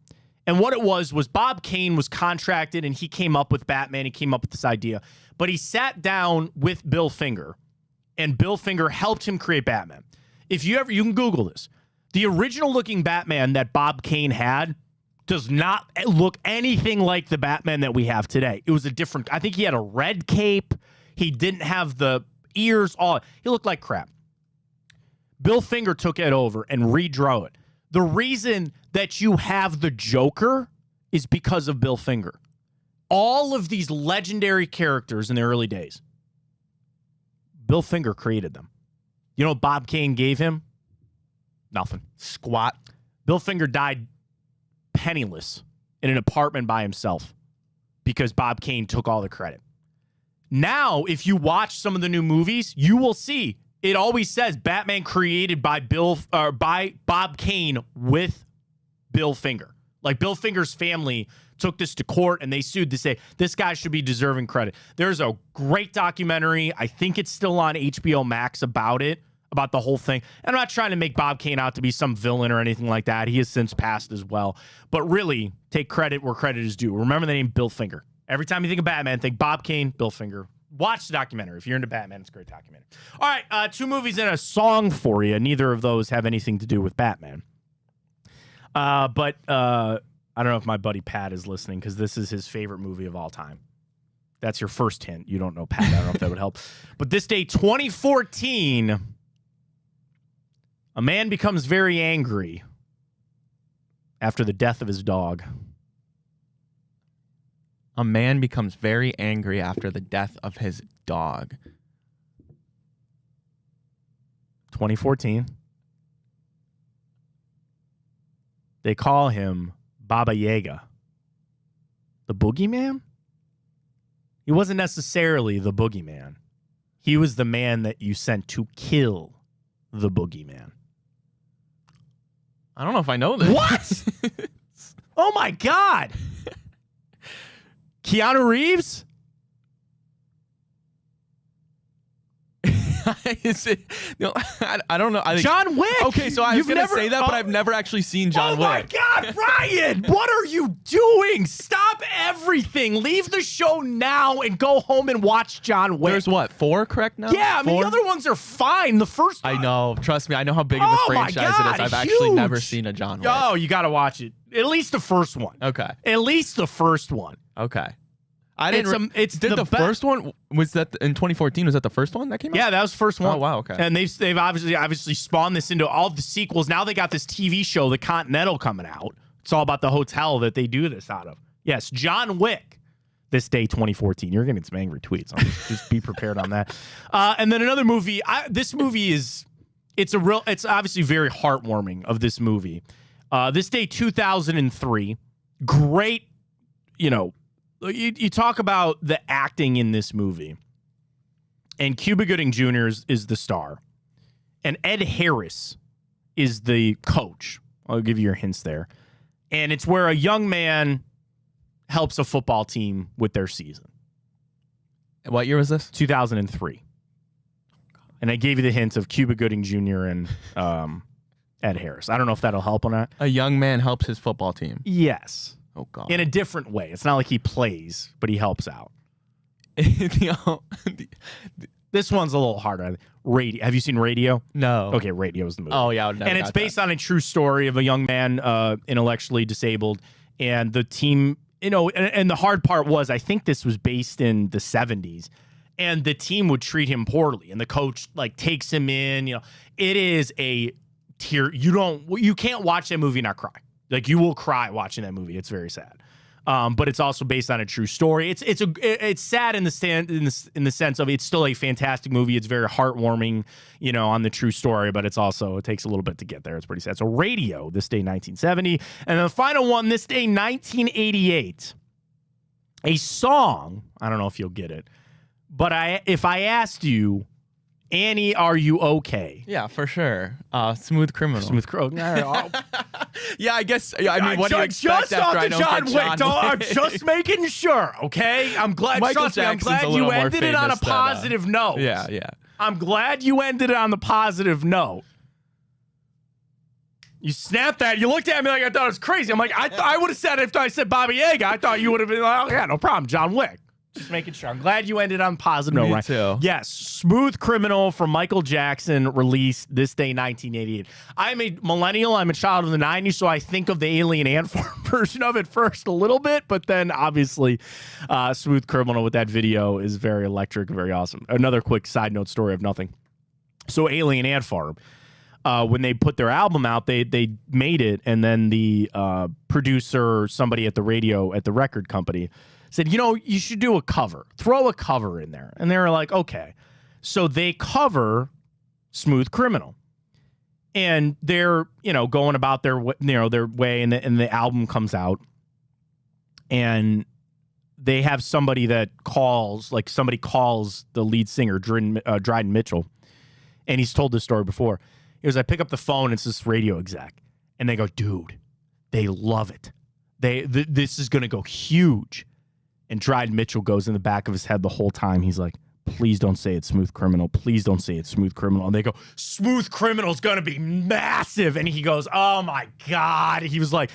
And what it was Bob Kane was contracted, and he came up with Batman. He came up with this idea, but he sat down with Bill Finger, and Bill Finger helped him create Batman. If you can Google this. The original looking Batman that Bob Kane had does not look anything like the Batman that we have today. It was a different, I think he had a red cape. He didn't have the ears. He looked like crap. Bill Finger took it over and redrew it. The reason that you have the Joker is because of Bill Finger. All of these legendary characters in the early days, Bill Finger created them. You know what Bob Kane gave him? Nothing. Squat. Bill Finger died penniless in an apartment by himself because Bob Kane took all the credit. Now, if you watch some of the new movies, you will see it always says Batman created by by Bob Kane with Bill Finger. Like Bill Finger's family took this to court and they sued to say this guy should be deserving credit. There's a great documentary. I think it's still on HBO Max about the whole thing. And I'm not trying to make Bob Kane out to be some villain or anything like that. He has since passed as well. But really, take credit where credit is due. Remember the name Bill Finger. Every time you think of Batman, think Bob Kane, Bill Finger. Watch the documentary. If you're into Batman, it's a great documentary. All right, 2 movies and a song for you. Neither of those have anything to do with Batman. But I don't know if my buddy Pat is listening because this is his favorite movie of all time. That's your first hint. You don't know Pat. I don't know if that would help. But this day, 2014, a man becomes very angry after the death of his dog. A man becomes very angry after the death of his dog. 2014. They call him Baba Yaga. The boogeyman? He wasn't necessarily the boogeyman. He was the man that you sent to kill the boogeyman. I don't know if I know this. What? Oh my God. Keanu Reeves? Is it, no, I don't know. I think, John Wick. Okay, so I was going to say that, but I've never actually seen John Wick. Oh my God, Ryan, what are you doing? Stop everything. Leave the show now and go home and watch John Wick. There's what, 4 correct now? Yeah, I mean, 4? the other ones are fine. The first one. I know. Trust me, I know how big of a franchise it is. I've actually never seen a John Wick. Oh, you got to watch it. At least the first one. Okay. At least the first one. Okay. I didn't. It's did the first one, was that in 2014? Was that the first one that came out? Yeah, that was the first one. Oh wow, okay. And they've obviously spawned this into all the sequels. Now they got this TV show, The Continental, coming out. It's all about the hotel that they do this out of. Yes, John Wick. This day, 2014. You're gonna get some angry tweets. Just be prepared on that. And then another movie. This movie is. It's obviously very heartwarming of this movie. This day, 2003. Great. You talk about the acting in this movie, and Cuba Gooding Jr. is the star, and Ed Harris is the coach. I'll give you your hints there. And it's where a young man helps a football team with their season. What year was this? 2003. And I gave you the hint of Cuba Gooding Jr. and Ed Harris. I don't know if that'll help or not. A young man helps his football team. Yes. Oh, God. In a different way. It's not like he plays, but he helps out. This one's a little harder. Radio. Have you seen Radio? No. Okay, Radio is the movie. Oh, yeah. I would never and it's got based that. on a true story of a young man intellectually disabled. And the team, and the hard part was, I think this was based in the 70s. And the team would treat him poorly. And the coach, takes him in. It is a tear. You can't watch that movie and not cry. You will cry watching that movie. It's very sad, but it's also based on a true story. It's sad in the sense of it's still a fantastic movie. It's very heartwarming, on the true story, but it takes a little bit to get there. It's pretty sad. So Radio, this day 1970, and the final one, this day 1988. A song. I don't know if you'll get it, but if I asked you Annie, are you okay? Yeah, for sure. Smooth Criminal. Smooth Criminal. Yeah, I guess. I mean, what do you expect just after off I the don't John get Wick. John I'm Wick? just making sure, okay? I'm glad. Michael Trust me, I'm Jackson's glad a you little more ended it on a famous than, positive note. Yeah. I'm glad you ended it on the positive note. You snapped that. You looked at me like I thought it was crazy. I'm like, I would have said it if I said Bobby Yaga. I thought you would have been like, oh, yeah, no problem, John Wick. Just making sure. I'm glad you ended on positive note, Me right? too. Yes, Smooth Criminal from Michael Jackson, released this day, 1988. I'm a millennial. I'm a child of the 90s, so I think of the Alien Ant Farm version of it first a little bit, but then obviously Smooth Criminal with that video is very electric, very awesome. Another quick side note story of nothing. So Alien Ant Farm, when they put their album out, they made it, and then the producer, somebody at the radio at the record company, said, you know, you should do a cover. Throw a cover in there. And they were like, okay. So they cover Smooth Criminal. And they're, going about their way, and the album comes out. And they have somebody that calls the lead singer, Dryden Mitchell. And he's told this story before. He goes, I pick up the phone, it's this radio exec. And they go, dude, they love it. This is going to go huge. And Dryden Mitchell goes in the back of his head the whole time. He's like, please don't say it's Smooth Criminal. Please don't say it's Smooth Criminal. And they go, Smooth Criminal's going to be massive. And he goes, oh, my God. He was like,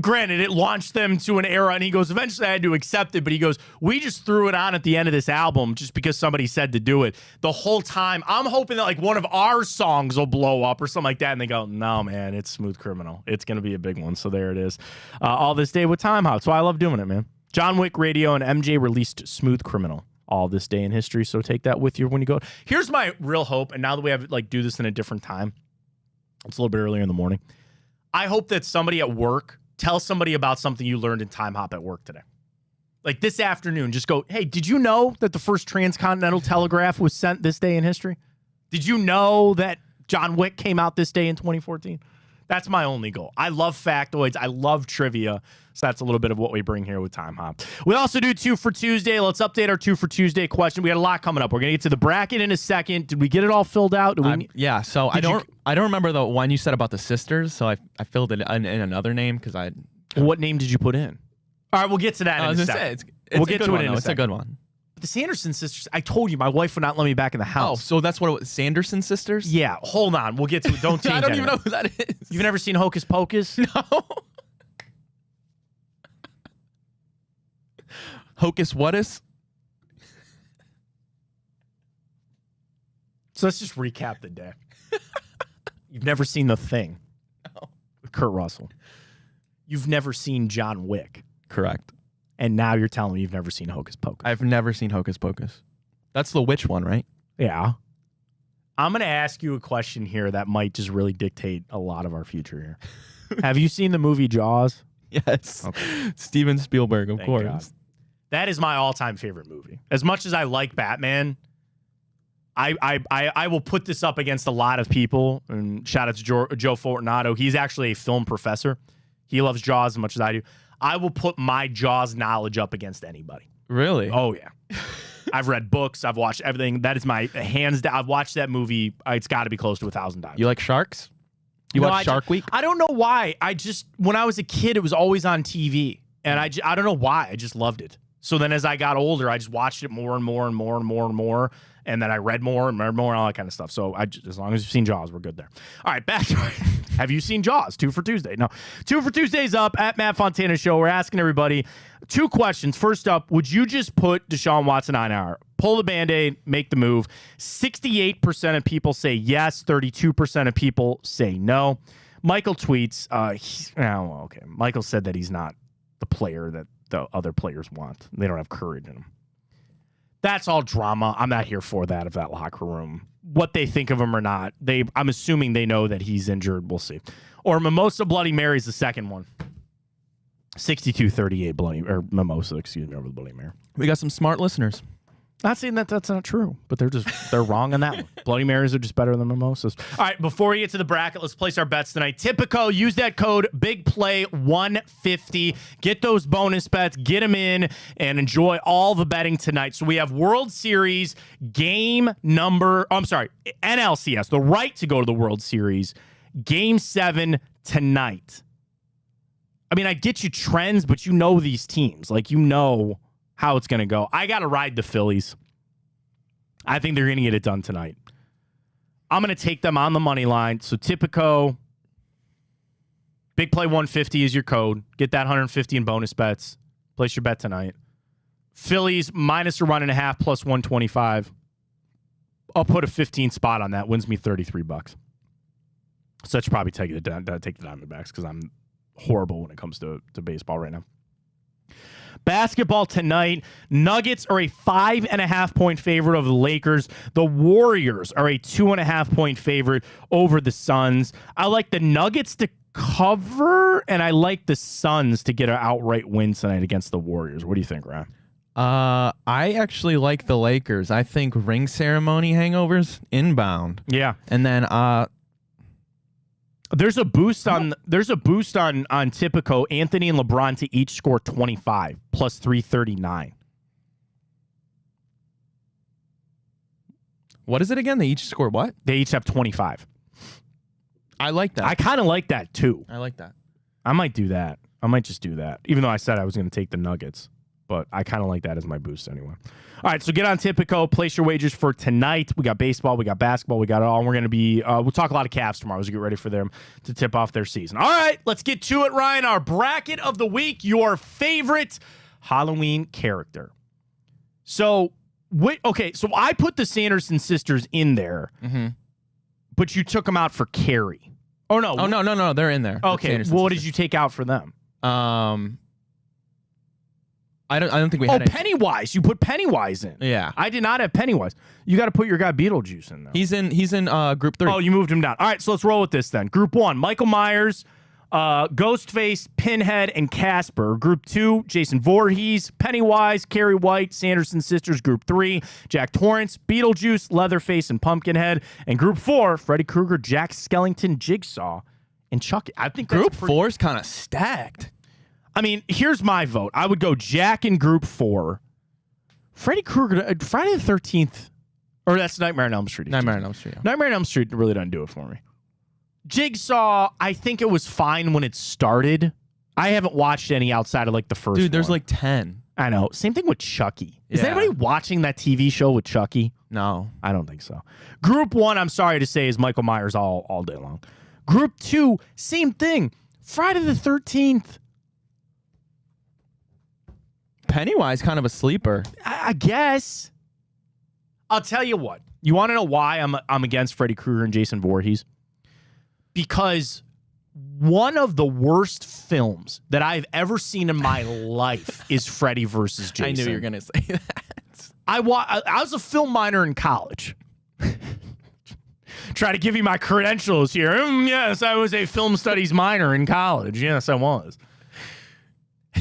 granted, it launched them to an era. And he goes, eventually I had to accept it. But he goes, we just threw it on at the end of this album just because somebody said to do it. The whole time, I'm hoping that like one of our songs will blow up or something like that. And they go, no, man, it's Smooth Criminal. It's going to be a big one. So there it is. All this day with Time Hop. So I love doing it, man. John Wick Radio and MJ released Smooth Criminal all this day in history. So take that with you when you go. Here's my real hope. And now that we have do this in a different time, it's a little bit earlier in the morning. I hope that somebody at work tells somebody about something you learned in Time Hop at work today. Like this afternoon, just go, hey, did you know that the first transcontinental telegraph was sent this day in history? Did you know that John Wick came out this day in 2014? That's my only goal. I love factoids. I love trivia. So that's a little bit of what we bring here with Time Hop. We also do 2 for Tuesday. Let's update our 2 for Tuesday question. We got a lot coming up. We're going to get to the bracket in a second. Did we get it all filled out? Yeah. So I don't remember the one you said about the sisters. So I filled it in another name because I. What name did you put in? All right, we'll get to that in a second. We'll get to it in a second. It's a good one. The Sanderson sisters, I told you, my wife would not let me back in the house. Oh, so that's what it was, Sanderson sisters? Yeah, hold on. We'll get to it. Don't change I don't even know who that is. You've never seen Hocus Pocus? No. Hocus what is? So let's just recap the day. You've never seen The Thing. No. With Kurt Russell. You've never seen John Wick. Correct. And now you're telling me you've never seen Hocus Pocus. I've never seen Hocus Pocus. That's the witch one, right? Yeah. I'm going to ask you a question here that might just really dictate a lot of our future here. Have you seen the movie Jaws? Yes. Okay. Steven Spielberg, of Thank course. God. That is my all-time favorite movie. As much as I like Batman, I will put this up against a lot of people. And shout out to Joe Fortunato. He's actually a film professor. He loves Jaws as much as I do. I will put my Jaws knowledge up against anybody. Really? Oh, yeah. I've read books. I've watched everything. That is my hands down. I've watched that movie. It's got to be close to 1,000 times. You like sharks? You watch Shark Week? I don't know why. When I was a kid, it was always on TV. And I don't know why. I just loved it. So then as I got older, I just watched it more and more and more and more and more. And then I read more and read more and all that kind of stuff. So as long as you've seen Jaws, we're good there. All right, back to it. Have you seen Jaws? 2 for Tuesday. No. 2 for Tuesday's up at Matt Fontana Show. We're asking everybody 2 questions. First up, would you just put Deshaun Watson on IR? Pull the Band-Aid, make the move. 68% of people say yes. 32% of people say no. Michael tweets, okay. Michael said that he's not the player that the other players want. They don't have courage in them. That's all drama. I'm not here for that of that locker room. What they think of him or not, I'm assuming they know that he's injured. We'll see. Or Mimosa Bloody Mary's the second one. 62-38 Bloody or Mimosa, excuse me, over the Bloody Mary. We got some smart listeners. Not saying that that's not true, but they're wrong on that one. Bloody Marys are just better than mimosas. All right, before we get to the bracket, let's place our bets tonight. Tipico, use that code BIGPLAY150. Get those bonus bets, get them in, and enjoy all the betting tonight. So we have World Series NLCS, the right to go to the World Series, Game 7 tonight. I mean, I get you trends, but you know these teams. Like, you know how it's going to go. I got to ride the Phillies. I think they're going to get it done tonight. I'm going to take them on the money line. So Tipico, Big Play 150 is your code. Get that 150 in bonus bets. Place your bet tonight. Phillies minus a run and a half plus 125. I'll put a 15 spot on that. Wins me $33. So I should probably take the Diamondbacks because I'm horrible when it comes to baseball right now. Basketball tonight. Nuggets are a 5.5-point favorite over the Lakers. The Warriors are a 2.5-point favorite over the Suns. I like the Nuggets to cover, and I like the Suns to get an outright win tonight against the Warriors. What do you think, Ryan? I actually like the Lakers. I think ring ceremony hangovers inbound. Yeah. And then There's a boost on Tipico. Anthony and LeBron to each score 25 plus 339. What is it again? They each score what? They each have 25. I like that. I kind of like that too. I like that. I might do that. I might just do that. Even though I said I was going to take the Nuggets, but I kind of like that as my boost anyway. All right, so get on Tipico. Place your wagers for tonight. We got baseball, we got basketball, we got it all. And we're going to be, we'll talk a lot of Cavs tomorrow as we get ready for them to tip off their season. All right, let's get to it, Ryan. Our bracket of the week, your favorite Halloween character. So, so I put the Sanderson sisters in there, but you took them out for Carrie. Oh, no. Oh, no. They're in there. Okay, well, what did you take out for them? I don't think we had any. Pennywise. You put Pennywise in. Yeah. I did not have Pennywise. You got to put your guy Beetlejuice in, though. He's in group 3. Oh, you moved him down. All right, so let's roll with this then. Group 1, Michael Myers, Ghostface, Pinhead, and Casper. Group 2, Jason Voorhees, Pennywise, Carrie White, Sanderson Sisters. Group 3, Jack Torrance, Beetlejuice, Leatherface, and Pumpkinhead. And Group 4, Freddy Krueger, Jack Skellington, Jigsaw, and Chucky. I think Group 4 is kind of stacked. I mean, here's my vote. I would go Jack in Group 4. Freddy Krueger, Friday the 13th. Or that's Nightmare on Elm Street. Nightmare on Elm Street. Yeah. Nightmare on Elm Street really doesn't do it for me. Jigsaw, I think it was fine when it started. I haven't watched any outside of like the first Dude, there's one. like 10. I know. Same thing with Chucky. Is Yeah. anybody watching that TV show with Chucky? No. I don't think so. Group 1, I'm sorry to say, is Michael Myers all day long. Group 2, same thing. Friday the 13th. Pennywise kind of a sleeper. I guess. I'll tell you what. You want to know why I'm against Freddy Krueger and Jason Voorhees? Because one of the worst films that I've ever seen in my life is Freddy versus Jason. I knew you were going to say that. I was a film minor in college. Try to give you my credentials here. Yes, I was a film studies minor in college. Yes, I was.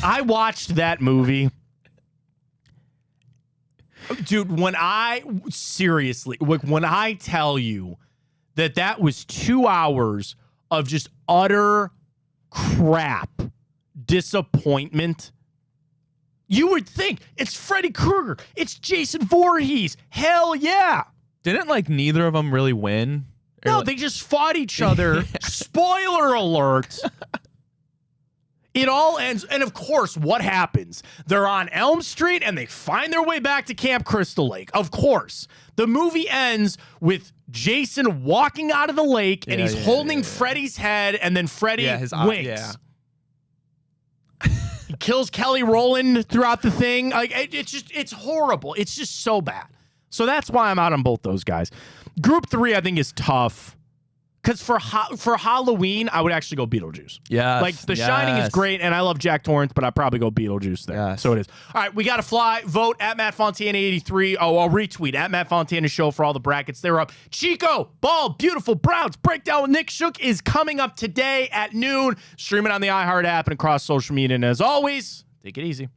I watched that movie. Dude, when I tell you that was 2 hours of just utter crap, disappointment, you would think it's Freddy Krueger, it's Jason Voorhees. Hell yeah. Didn't like neither of them really win? No, they just fought each other. Spoiler alert. It all ends, and of course, what happens? They're on Elm Street, and they find their way back to Camp Crystal Lake. Of course. The movie ends with Jason walking out of the lake, and he's holding Freddy's head, and then Freddy winks. He kills Kelly Rowland throughout the thing. Like it's horrible. It's just so bad. So that's why I'm out on both those guys. Group 3, I think, is tough. Because for Halloween, I would actually go Beetlejuice. Yeah, like The Shining is great, and I love Jack Torrance, but I'd probably go Beetlejuice there. Yes. So it is. All right, we got to fly. Vote at Matt Fontana 83. Oh, I'll retweet at Matt Fontana Show for all the brackets. They're up. Chico, Ball, Beautiful, Browns, Breakdown with Nick Shook is coming up today at noon. Stream it on the iHeart app and across social media. And as always, take it easy.